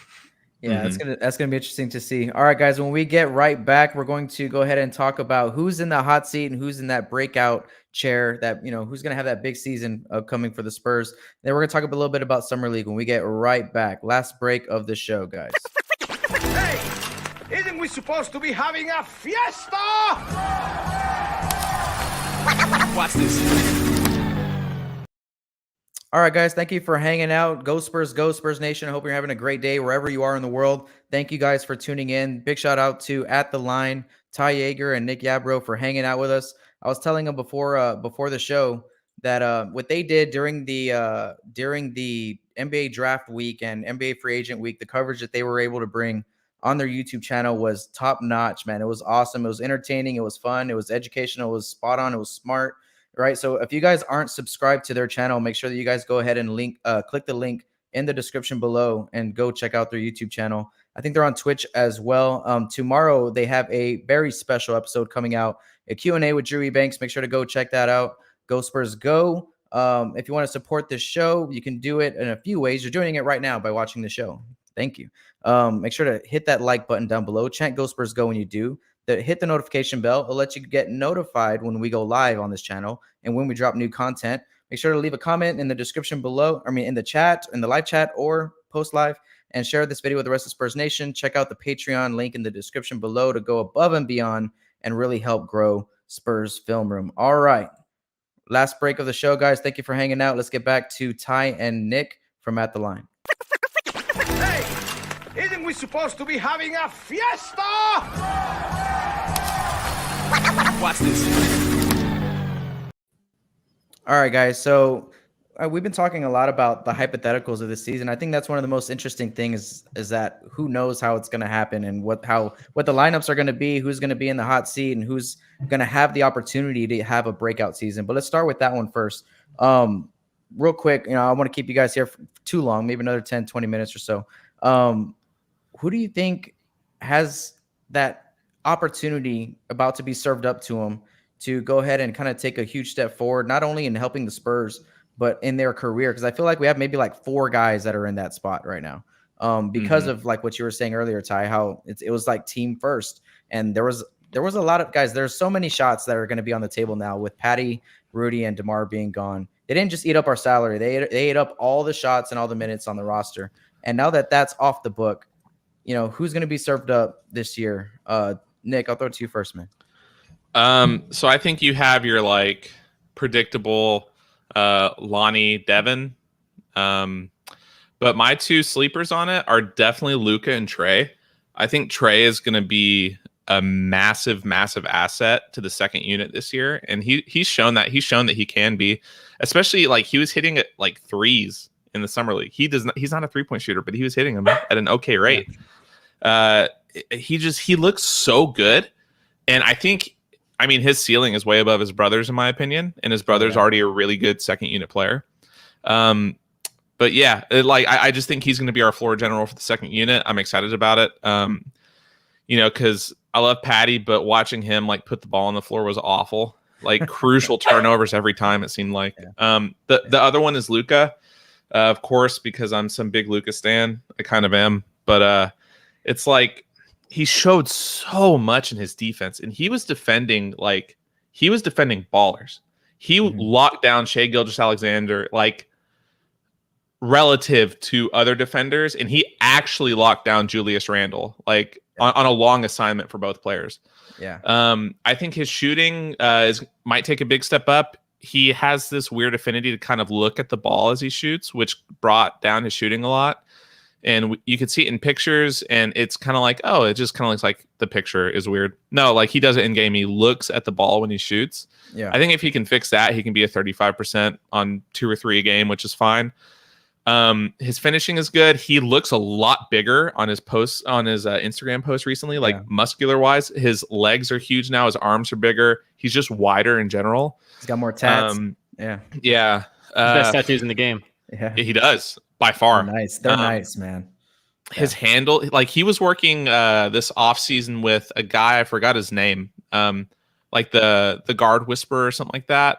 Yeah, that's gonna be interesting to see. All right, guys, when we get right back, we're going to go ahead and talk about who's in the hot seat and who's in that breakout chair. That who's gonna have that big season upcoming for the Spurs. Then we're gonna talk a little bit about Summer League when we get right back. Last break of the show, guys. Hey, isn't we supposed to be having a fiesta? Watch this. All right, guys, thank you for hanging out. Go Spurs Nation. I hope you're having a great day wherever you are in the world. Thank you guys for tuning in. Big shout out to At The Line, Ty Jager and Nic Yarbro for hanging out with us. I was telling them before the show that what they did during the NBA draft week and NBA free agent week, the coverage that they were able to bring on their YouTube channel was top notch, man. It was awesome. It was entertaining. It was fun. It was educational. It was spot on. It was smart. Right. So if you guys aren't subscribed to their channel, make sure that you guys go ahead and click the link in the description below and go check out their YouTube channel. I think they're on Twitch as well. Tomorrow they have a very special episode coming out, a Q&A with Drew Banks. Make sure to go check that out. Go Spurs Go. If you want to support this show, you can do it in a few ways. You're doing it right now by watching the show. Thank you. Make sure to hit that like button down below. Chant Go Spurs Go when you do. Hit the notification bell. It'll let you get notified when we go live on this channel and when we drop new content. Make sure to leave a comment in the description below. In the chat, in the live chat, or post live, and share this video with the rest of Spurs Nation. Check out the Patreon link in the description below to go above and beyond and really help grow Spurs Film Room. All right. Last break of the show, guys. Thank you for hanging out. Let's get back to Ty and Nick from At The Line. Hey, isn't we supposed to be having a fiesta? Watch this. All right, guys. So we've been talking a lot about the hypotheticals of this season. I think that's one of the most interesting things is that who knows how it's going to happen and what the lineups are going to be, who's going to be in the hot seat, and who's going to have the opportunity to have a breakout season. But let's start with that one first. Real quick, I want to keep you guys here for too long, maybe another 10, 20 minutes or so. Who do you think has that opportunity about to be served up to them to go ahead and kind of take a huge step forward, not only in helping the Spurs, but in their career? Because I feel like we have maybe like 4 guys that are in that spot right now. because of like what you were saying earlier, Ty, how it was like team first. And there was a lot of guys. There's so many shots that are going to be on the table now with Patty, Rudy, and DeMar being gone. They didn't just eat up our salary. They ate up all the shots and all the minutes on the roster. And now that that's off the book, who's going to be served up this year? Nick, I'll throw it to you first, man. So I think you have your like predictable Lonnie Devin. But my two sleepers on it are definitely Luka and Trey. I think Trey is going to be a massive asset to the second unit this year, and he's shown that he can be, especially like he was hitting it like threes in the summer league. He's not a 3-point shooter, but he was hitting them at an okay rate. He looks so good, and I mean his ceiling is way above his brother's in my opinion, and his brother's already a really good second unit player. But yeah, I just think he's going to be our floor general for the second unit. I'm excited about it. Because I love Patty, but watching him like put the ball on the floor was awful. Like crucial turnovers every time it seemed like. The other one is Luka, of course, because I'm some big Luka stan. I kind of am, but it's like he showed so much in his defense, and he was defending ballers. He locked down Shai Gilgeous-Alexander like relative to other defenders, and he actually locked down Julius Randle like on a long assignment for both players. I think his shooting might take a big step up. He has this weird affinity to kind of look at the ball as he shoots, which brought down his shooting a lot. And you could see it in pictures, and it's kind of like, oh, it just kind of looks like the picture is weird. No, like he does it in game. He looks at the ball when he shoots. I think if he can fix that, he can be a 35% on 2 or 3 a game, which is fine. His finishing is good. He looks a lot bigger on his posts, on his Instagram post recently, like muscular wise. His legs are huge now. His arms are bigger. He's just wider in general. He's got more tats. Best tattoos in the game. He does by far. They're nice, man. His handle, like he was working this off season with a guy, I forgot his name, like the guard whisperer or something like that.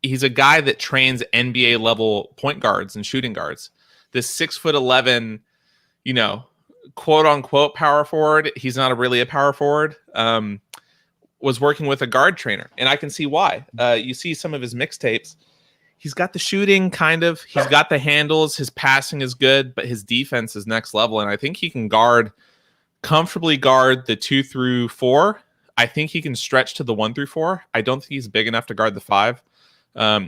He's a guy that trains NBA level point guards and shooting guards. This 6'11", quote unquote power forward. He's not really a power forward. Was working with a guard trainer, and I can see why. You see some of his mixtapes. He's got the shooting, kind of. He's got the handles. His passing is good, but his defense is next level. And I think he can comfortably guard the 2 through 4. I think he can stretch to the 1 through 4. I don't think he's big enough to guard the 5.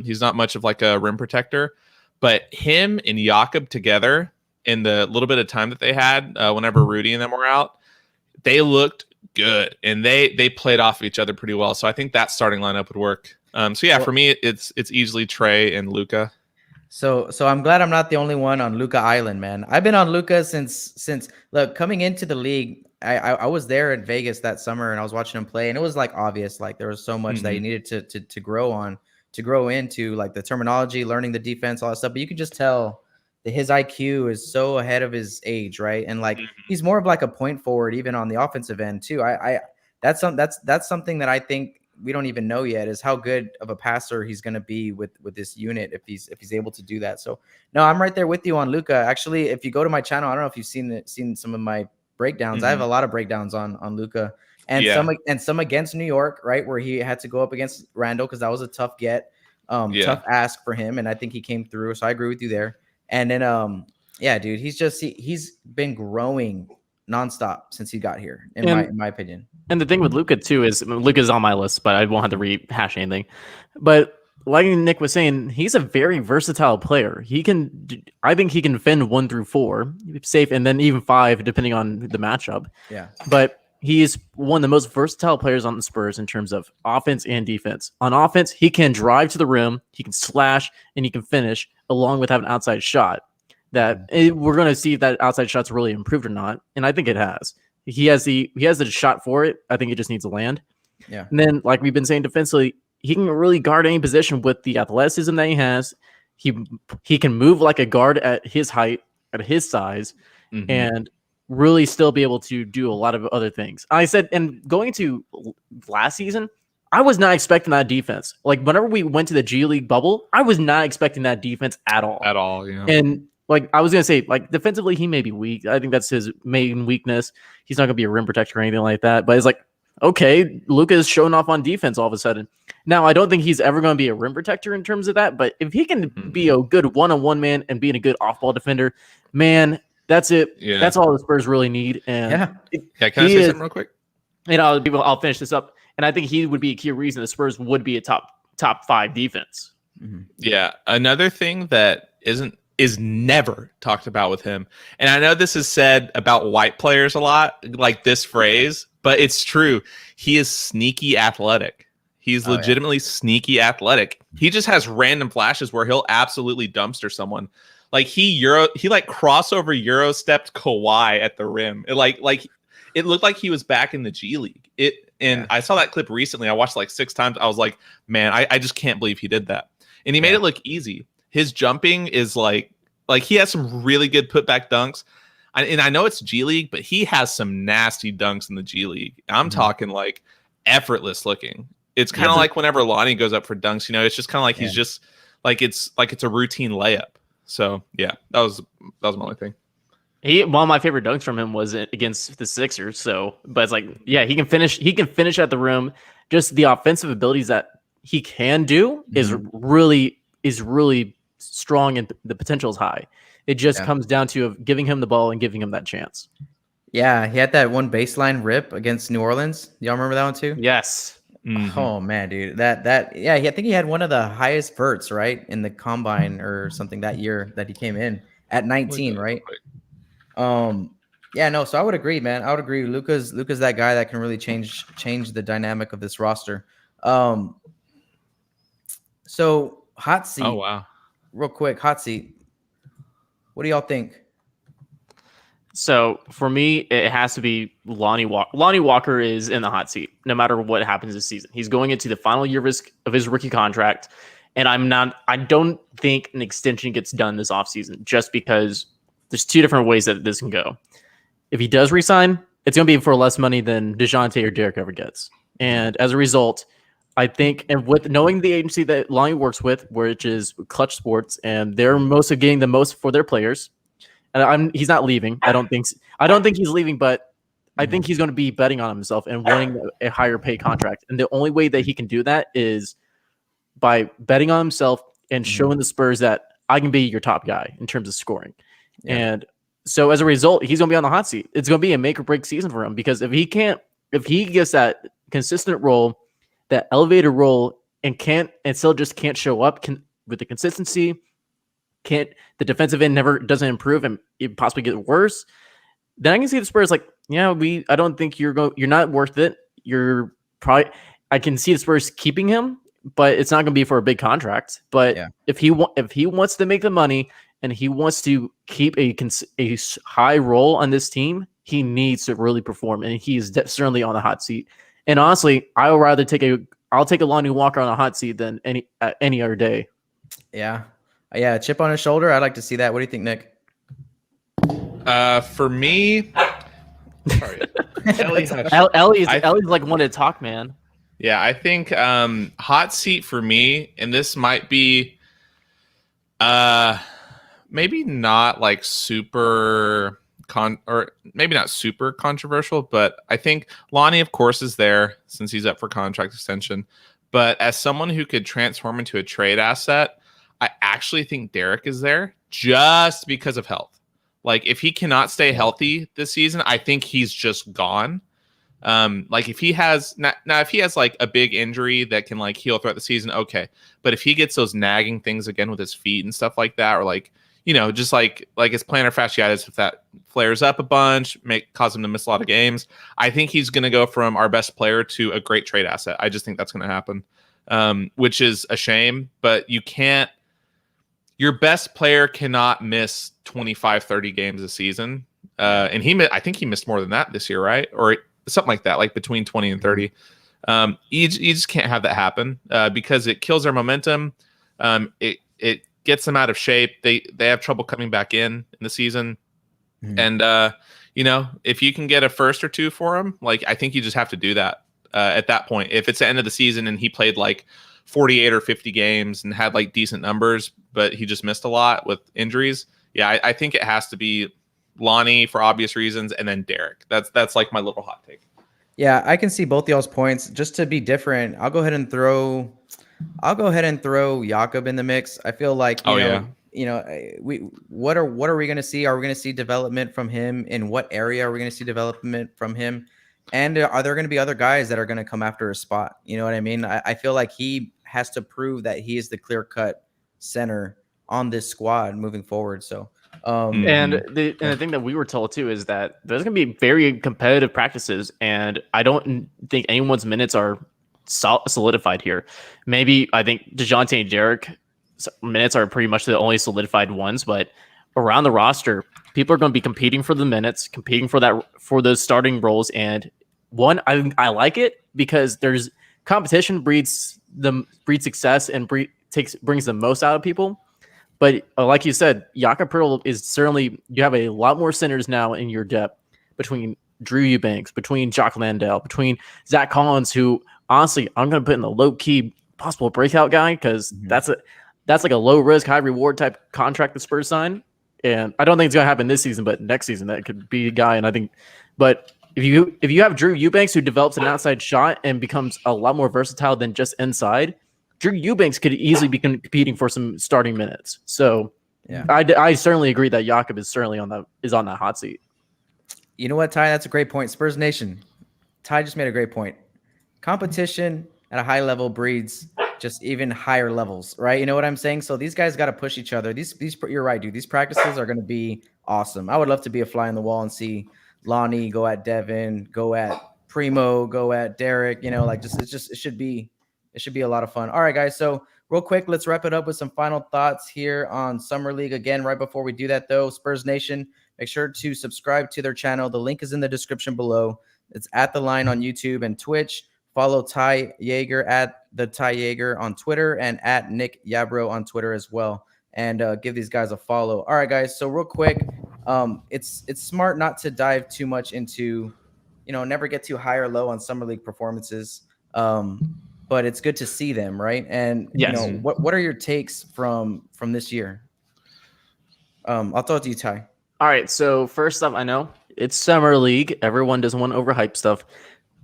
He's not much of like a rim protector, but him and Jakob together in the little bit of time that they had, whenever Rudy and them were out, they looked good, and they played off of each other pretty well. So I think that starting lineup would work. For me, it's easily Trey and Luka. So I'm glad I'm not the only one on Luka Island, man. I've been on Luka since look, coming into the league. I was there in Vegas that summer, and I was watching him play, and it was like obvious, like there was so much that he needed to grow into, like the terminology, learning the defense, all that stuff. But you can just tell that his IQ is so ahead of his age, right? And like he's more of like a point forward, even on the offensive end too. That's something that I think we don't even know yet, is how good of a passer he's going to be with this unit if he's able to do that. So no, I'm right there with you on Luka. Actually, if you go to my channel, I don't know if you've seen some of my breakdowns. I have a lot of breakdowns on Luka, and some against New York, right, where he had to go up against Randall because that was a tough tough ask for him, and I think he came through. So I agree with you there. And then dude, he's been growing nonstop since he got here, in my opinion. And the thing with Luka too is Luka's on my list, but I won't have to rehash anything. But like Nick was saying, he's a very versatile player. I think he can defend 1 through 4 safe, and then even 5 depending on the matchup. But he is one of the most versatile players on the Spurs in terms of offense and defense. On offense, he can drive to the rim, he can slash, and he can finish, along with having an outside shot. We're going to see if that outside shot's really improved or not, and I think it has. He has the shot for it. I think it just needs to land. And then, like we've been saying, defensively, he can really guard any position with the athleticism that he has. He can move like a guard at his height, at his size, and really still be able to do a lot of other things. I said, and going to last season, I was not expecting that defense. Like whenever we went to the G League bubble, I was not expecting that defense at all. Yeah. And like I was gonna say, like defensively, he may be weak. I think that's his main weakness. He's not gonna be a rim protector or anything like that. But it's like, okay, Luka is showing off on defense all of a sudden. Now, I don't think he's ever going to be a rim protector in terms of that. But if he can be a good one-on-one man and being a good off-ball defender, man, that's it. Yeah. That's all the Spurs really need. And can I say something real quick? And I'll finish this up. And I think he would be a key reason the Spurs would be a top 5 defense. Mm-hmm. Yeah, another thing that is never talked about with him, and I know this is said about white players a lot, like this phrase, but it's true. He is sneaky athletic. He's legitimately sneaky athletic. He just has random flashes where he'll absolutely dumpster someone. Like he crossover Euro stepped Kawhi at the rim. It looked like he was back in the G League. I saw that clip recently. I watched like 6 times. I was like, man, I just can't believe he did that. And he made it look easy. His jumping is like he has some really good putback dunks. And I know it's G League, but he has some nasty dunks in the G League. I'm talking like effortless looking. It's kind of like whenever Lonnie goes up for dunks, it's just kind of like he's just it's a routine layup. So yeah, that was my only thing. One of my favorite dunks from him was against the Sixers. So, but it's like, yeah, he can finish at the rim. Just the offensive abilities that he can do is really strong, and the potential is high. It just comes down to giving him the ball and giving him that chance. Yeah, he had that one baseline rip against New Orleans. Y'all remember that one too? Yes. Mm-hmm. Oh man, dude, I think he had one of the highest verts, right, in the combine or something that year that he came in at 19, right? So I would agree, man. I would agree. Luka's that guy that can really change the dynamic of this roster. So hot seat. Oh wow. Real quick, hot seat. What do y'all think? So for me, it has to be Lonnie Walker. Lonnie Walker is in the hot seat no matter what happens this season. He's going into the final year of his rookie contract, and I don't think an extension gets done this offseason just because there's 2 different ways that this can go. If he does resign, it's going to be for less money than DeJounte or Derek ever gets. And as a result, I think, and with knowing the agency that Lonnie works with, which is Clutch Sports, and they're mostly getting the most for their players, and he's not leaving. I don't think he's leaving, but I think he's going to be betting on himself and winning a higher pay contract. And the only way that he can do that is by betting on himself and showing the Spurs that I can be your top guy in terms of scoring. Yeah. And so as a result, he's going to be on the hot seat. It's going to be a make or break season for him, because if he gets that consistent role, that elevated role, and still just can't show up with the consistency, the defensive end doesn't improve and it possibly get worse, then I can see the Spurs like, I don't think you're not worth it. I can see the Spurs keeping him, but it's not going to be for a big contract. But if he wants to make the money and he wants to keep a high role on this team, he needs to really perform, and he's certainly on the hot seat. And honestly, I'll rather take a Lonnie Walker on a hot seat than any other day. Yeah, chip on his shoulder. I'd like to see that. What do you think, Nick? For me, sorry, Ellie's like wanted to talk, man. Yeah, I think hot seat for me, and this might be maybe not like super maybe not super controversial, but I think Lonnie, of course, is there since he's up for contract extension. But as someone who could transform into a trade asset, I actually think Derek is there just because of health. Like if he cannot stay healthy this season, I think he's just gone. Like if he has if he has like a big injury that can like heal throughout the season, okay. But if he gets those nagging things again with his feet and stuff like that, or like, just like his plantar fasciitis, if that flares up a bunch, cause him to miss a lot of games, I think he's going to go from our best player to a great trade asset. I just think that's going to happen, which is a shame. But your best player cannot miss 25, 30 games a season. And I think he missed more than that this year, right? Or something like that, like between 20 and 30. You just can't have that happen because it kills their momentum. It gets them out of shape. They have trouble coming back in the season. And, if you can get a first or two for him, like I think you just have to do that at that point. If it's the end of the season and he played like 48 or 50 games and had like decent numbers, but he just missed a lot with injuries, yeah, I think it has to be Lonnie for obvious reasons, and then Derek. That's like my little hot take. Yeah, I can see both y'all's points. Just to be different, I'll go ahead and throw Jakob in the mix. I feel like what are we going to see? Are we going to see development from him? In what area are we going to see development from him? And are there going to be other guys that are going to come after his spot? You know what I mean? I feel like he has to prove that he is the clear-cut center on this squad moving forward. So, and the thing that we were told too is that there's going to be very competitive practices, and I don't think anyone's minutes are solidified here. Maybe I think DeJounte and Derek minutes are pretty much the only solidified ones, but around the roster, people are going to be competing for the minutes, competing for those starting roles. And I like it because there's competition breeds success and brings the most out of people. But like you said, Jakob Poeltl is certainly, you have a lot more centers now in your depth between Drew Eubanks, between Jock Landale, between Zach Collins, who honestly I'm going to put in the low key possible breakout guy because that's like a low risk, high reward type contract the Spurs sign. And I don't think it's going to happen this season, but next season that could be a guy. And I think, but if you have Drew Eubanks who develops an outside shot and becomes a lot more versatile than just inside, Drew Eubanks could easily be competing for some starting minutes. So yeah, I certainly agree that Jakob is certainly on that hot seat. You know what, Ty? That's a great point. Spurs Nation. Ty just made a great point. Competition at a high level breeds just even higher levels, right? You know what I'm saying? So these guys got to push each other. These you're right, dude. These practices are going to be awesome. I would love to be a fly on the wall and see Lonnie go at Devin, go at Primo, go at Derek. You know, like it should be a lot of fun. All right, guys. So real quick, let's wrap it up with some final thoughts here on Summer League. Again, right before we do that, though, Spurs Nation, make sure to subscribe to their channel. The link is in the description below. It's at The Line on YouTube and Twitch. Follow Ty Jager at the Ty Jager on Twitter and at Nic Yarbro on Twitter as well. And give these guys a follow. All right, guys. So real quick, it's smart not to dive too much into, never get too high or low on Summer League performances. But it's good to see them, right? And yes. What are your takes from this year? I'll throw it to you, Ty. All right. So first up, I know it's Summer League. Everyone doesn't want to overhype stuff.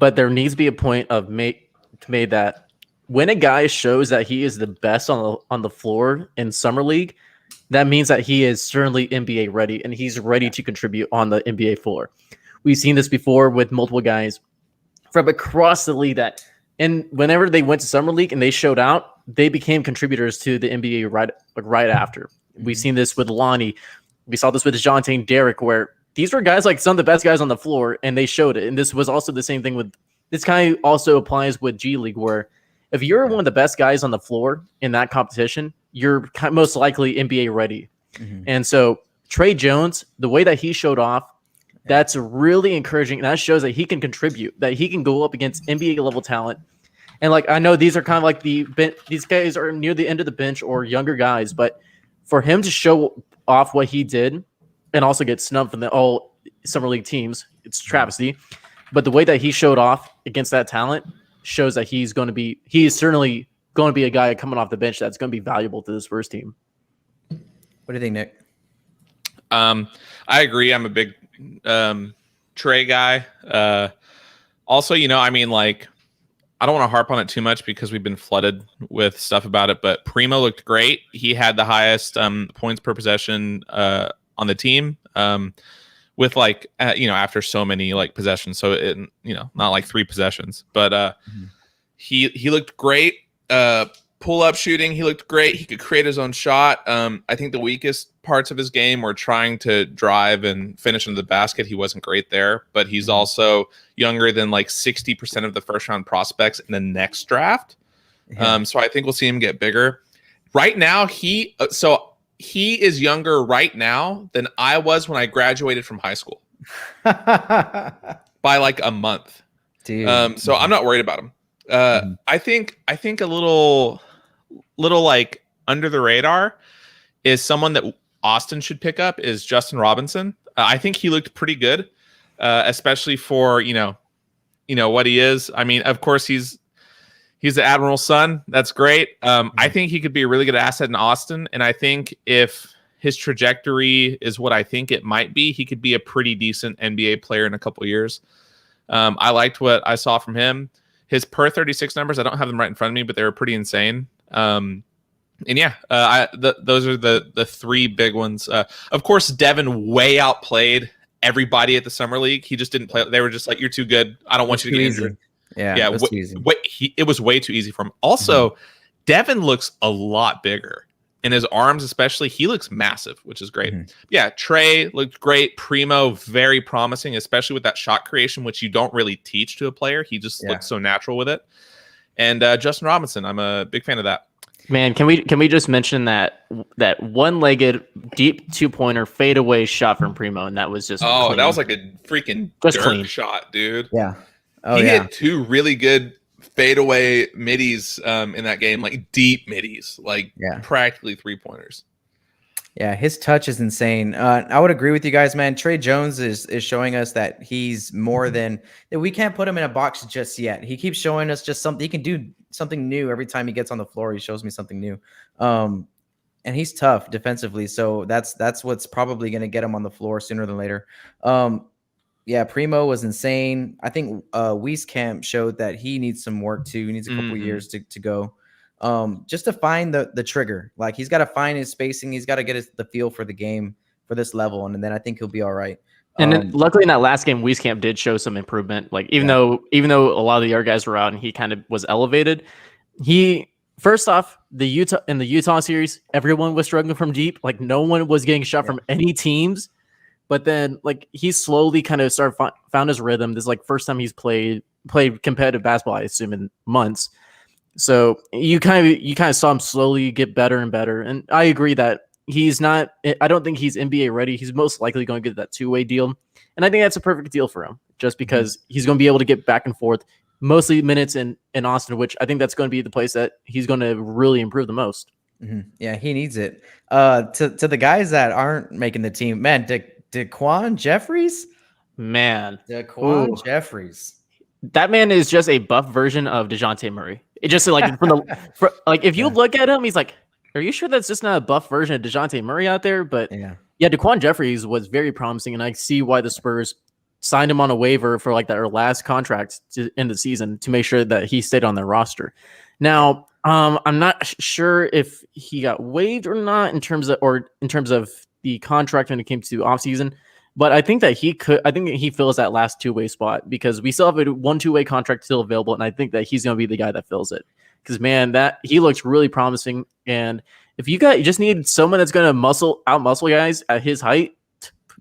But there needs to be a point of made that when a guy shows that he is the best on the floor in Summer League, that means that he is certainly NBA ready and he's ready to contribute on the NBA floor. We've seen this before with multiple guys from across the league and whenever they went to Summer League and they showed out, they became contributors to the NBA right after. We've seen this with Lonnie. We saw this with DeJounte and Derek, where these were guys like some of the best guys on the floor, and they showed it. And this was also the same thing with this kind of also applies with G League, where if you're one of the best guys on the floor in that competition, you're most likely NBA ready. And so Trey Jones, the way that he showed off, that's really encouraging. And that shows that he can contribute, that he can go up against NBA level talent. And like, I know these are kind of like these guys are near the end of the bench or younger guys, but for him to show off what he did and also get snubbed from all Summer League teams, it's travesty. But the way that he showed off against that talent shows that he is certainly going to be a guy coming off the bench that's going to be valuable to this Spurs team. What do you think, Nick? I agree. I'm a big Trey guy. Also, I don't want to harp on it too much because we've been flooded with stuff about it, but Primo looked great. He had the highest points per possession on the team with after so many possessions. So it, not like 3 possessions, but he looked great. Pull up shooting, he looked great. He could create his own shot. I think the weakest parts of his game were trying to drive and finish into the basket. He wasn't great there, but he's also younger than 60% of the first round prospects in the next draft. So I think we'll see him get bigger. Right now, he is younger right now than I was when I graduated from high school by a month. Dude. So I'm not worried about him. I think a little under the radar is someone that Austin should pick up is Justin Robinson. I think he looked pretty good, especially for what he is. I mean, of course he's the Admiral's son. That's great. I think he could be a really good asset in Austin, and I think if his trajectory is what I think it might be, he could be a pretty decent NBA player in a couple years. I liked what I saw from him. His per 36 numbers, I don't have them right in front of me, but they were pretty insane. And yeah, those are the three big ones. Of course, Devin way outplayed everybody at the summer league. He just didn't play. They were just like, "You're too good. I don't want you to get injured." Yeah, it was way too easy for him. Also, Devin looks a lot bigger. In his arms, especially, he looks massive, which is great. Yeah, Trey looked great. Primo, very promising, especially with that shot creation, which you don't really teach to a player. He just looks so natural with it. And Justin Robinson, I'm a big fan of that. Man, can we just mention that one-legged deep 2-pointer fadeaway shot from Primo, and that was just clean. That was like a freaking just Dirk clean shot, dude. Yeah. He hit two really good fadeaway middies in that game, like deep middies, like practically 3-pointers. Yeah, his touch is insane. I would agree with you guys, man. Trey Jones is showing us that he's more than that. We can't put him in a box just yet. He keeps showing us just something. He can do something new every time he gets on the floor. He shows me something new. And he's tough defensively. So that's what's probably going to get him on the floor sooner than later. Yeah, Primo was insane. I think Wieskamp showed that he needs some work too. He needs a couple years to go. Just to find the trigger. Like, he's got to find his spacing. He's got to get the feel for the game for this level, and then I think he'll be all right. And then luckily in that last game, Wieskamp did show some improvement. Like, even though a lot of the other guys were out and he kind of was elevated, first off, in the Utah series, everyone was struggling from deep. Like, no one was getting shot from any teams. But then, like, he slowly kind of found his rhythm. This is like first time he's played competitive basketball, I assume, in months. So you kind of saw him slowly get better and better. And I agree that he's not. I don't think he's NBA ready. He's most likely going to get that 2-way deal, and I think that's a perfect deal for him, just because he's going to be able to get back and forth, mostly minutes in Austin, which I think that's going to be the place that he's going to really improve the most. Yeah, he needs it. To the guys that aren't making the team, man. DeQuan Jeffries, Jeffries. That man is just a buff version of DeJounte Murray. It just like if you look at him, he's like, are you sure that's just not a buff version of DeJounte Murray out there? But yeah, DeQuan Jeffries was very promising, and I see why the Spurs signed him on a waiver for like their last contract to end the season to make sure that he stayed on their roster. Now, I'm not sure if he got waived or not in terms of the contract when it came to offseason, but I think that he fills that last 2-way spot, because we still have a 2-way contract still available, and I think that he's going to be the guy that fills it, because man, that he looks really promising. And if you just need someone that's going to out muscle guys at his height,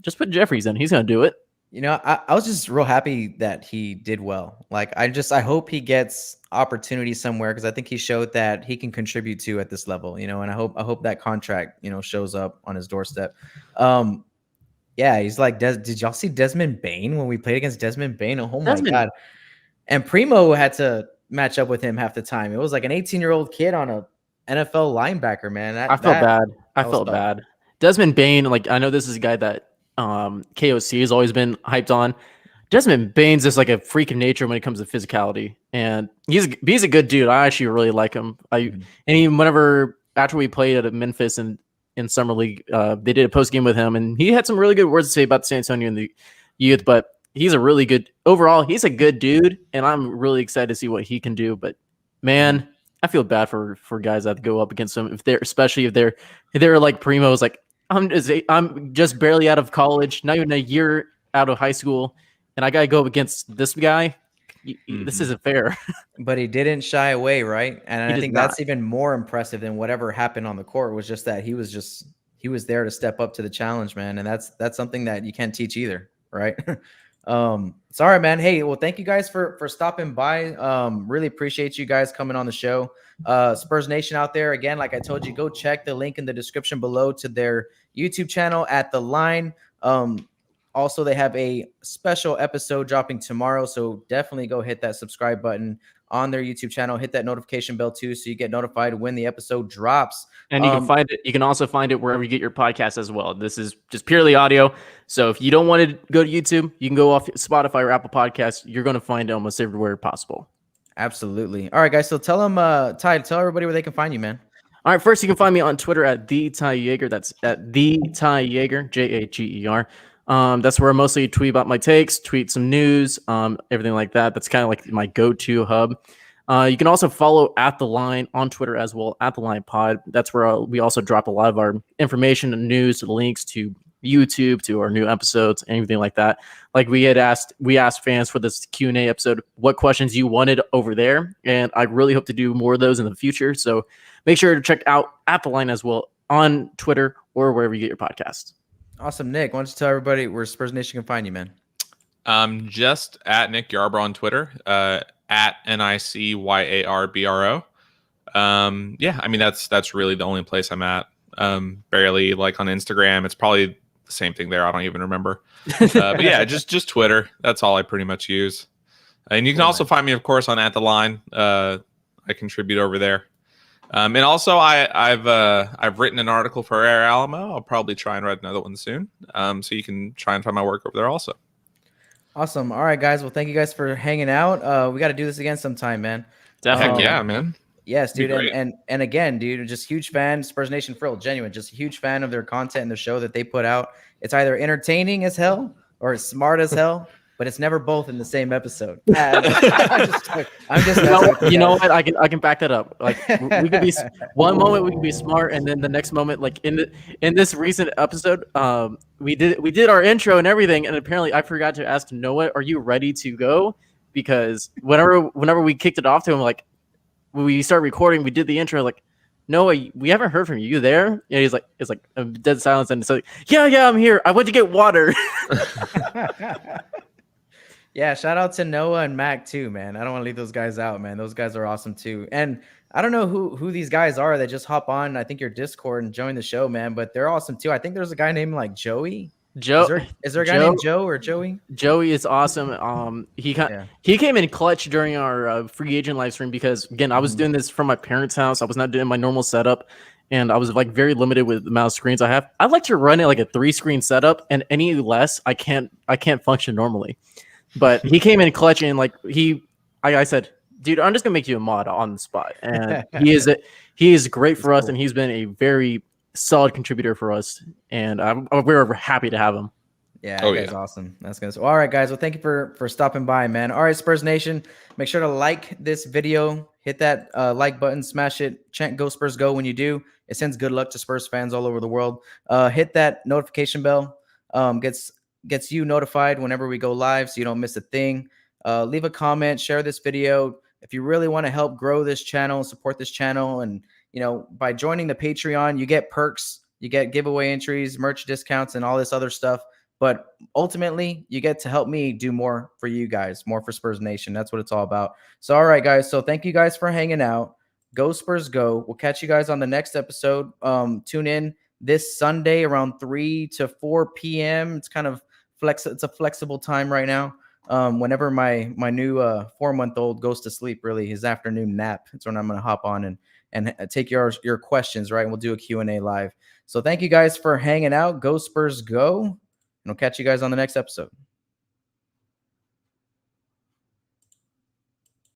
just put Jeffries in. He's going to do it. You know, I was just real happy that he did well. Like, I hope he gets opportunity somewhere, because I think he showed that he can contribute to at this level, you know, and I hope that contract, you know, shows up on his doorstep. Yeah, he's like, did y'all see Desmond Bane when we played against Desmond Bane? Oh my God. And Primo had to match up with him half the time. It was like an 18-year-old kid on a NFL linebacker, man. I felt bad. Desmond Bane, like, I know this is a guy that KOC has always been hyped on. Desmond Bane's just like a freak of nature when it comes to physicality, and he's a good dude. I actually really like him. Whenever after we played at Memphis and in summer league, they did a post game with him, and he had some really good words to say about San Antonio and the youth. But he's a really good overall. He's a good dude, and I'm really excited to see what he can do. But man, I feel bad for guys that go up against him, especially if they're like Primo's, like, I'm just barely out of college, not even a year out of high school, and I gotta go up against this guy. This isn't fair. But he didn't shy away, right? And I think that's even more impressive than whatever happened on the court, was just that he was there to step up to the challenge, man. And that's something that you can't teach either, right? Sorry, man. Hey, well, thank you guys for stopping by. Really appreciate you guys coming on the show. Spurs Nation out there, again, like I told you, go check the link in the description below to their YouTube channel at The Line. Also, they have a special episode dropping tomorrow, so definitely go hit that subscribe button on their YouTube channel. Hit that notification bell too, so you get notified when the episode drops. And you can find it. You can also find it wherever you get your podcast as well. This is just purely audio, so if you don't want to go to YouTube, you can go off Spotify or Apple Podcasts. You're going to find it almost everywhere possible. Absolutely. All right, guys. So tell them, Ty, tell everybody where they can find you, man. All right, first you can find me on Twitter at the Ty Jager. That's at the Ty Jager, Jager. That's where I mostly tweet about my takes, tweet some news, everything like that. That's kind of like my go-to hub. You can also follow At The Line on Twitter as well, At The Line Pod. That's where we also drop a lot of our information and news, links to YouTube, to our new episodes, anything like that. Like we asked fans for this Q&A episode what questions you wanted over there, and I really hope to do more of those in the future. So make sure to check out At The Line as well on Twitter or wherever you get your podcasts. Awesome, Nick. Why don't you tell everybody where Spurs Nation can find you, man? Just at Nic Yarbro on Twitter, at NICYARBRO. Yeah, I mean that's really the only place I'm at. Barely like on Instagram. It's probably the same thing there. I don't even remember. But yeah, just Twitter. That's all I pretty much use. And you can also find me, of course, on At The Line. I contribute over there. And also I've written an article for Air Alamo. I'll probably try and write another one soon. So you can try and find my work over there also. Awesome. All right, guys. Well, thank you guys for hanging out. We got to do this again sometime, man. Definitely. Heck yeah, man. Yes, dude. And again, dude, just huge fan, Spurs Nation for real, genuine, just a huge fan of their content and the show that they put out. It's either entertaining as hell or it's smart as hell, but it's never both in the same episode. I'm just you know what? I can back that up. Like we could be one moment we can be smart, and then the next moment, like in this recent episode, we did our intro and everything, and apparently I forgot to ask Noah, "Are you ready to go?" Because whenever we kicked it off to him, like when we start recording, we did the intro, like, Noah, we haven't heard from you. You there? And he's like, it's like a dead silence, and it's like, yeah, I'm here. I went to get water. Yeah, shout out to Noah and Mac too, man. I don't want to leave those guys out, man. Those guys are awesome too. And I don't know who these guys are that just hop on, I think, your Discord and join the show, man. But they're awesome too. I think there's a guy named like Joey. Joe. Is there a guy named Joe or Joey? Joey is awesome. He came in clutch during our free agent live stream because, again, I was doing this from my parents' house. I was not doing my normal setup, and I was like very limited with the amount of screens I have. I like to run it like a 3-screen setup, and any less, I can't function normally. But he came in clutch, and like I said, dude, I'm just gonna make you a mod on the spot, and he is great for us, and he's been a very solid contributor for us, and we're happy to have him. Yeah, that guy's awesome. That's good. So, all right, guys. Well, thank you for stopping by, man. All right, Spurs Nation, make sure to like this video, hit that like button, smash it, chant "Go Spurs Go" when you do. It sends good luck to Spurs fans all over the world. Hit that notification bell. Gets you notified whenever we go live, so you don't miss a thing. Leave a comment, share this video. If you really want to help grow this channel, support this channel, and by joining the Patreon, you get perks, you get giveaway entries, merch discounts, and all this other stuff. But ultimately, you get to help me do more for you guys, more for Spurs Nation. That's what it's all about. So, all right, guys. So thank you guys for hanging out. Go Spurs Go. We'll catch you guys on the next episode. Tune in this Sunday around 3 to 4 p.m. It's kind of it's a flexible time right now. Whenever my new 4-month-old goes to sleep, really his afternoon nap, that's when I'm going to hop on and take your questions, right? And we'll do a Q&A live. So thank you guys for hanging out. Go Spurs Go. And we'll catch you guys on the next episode.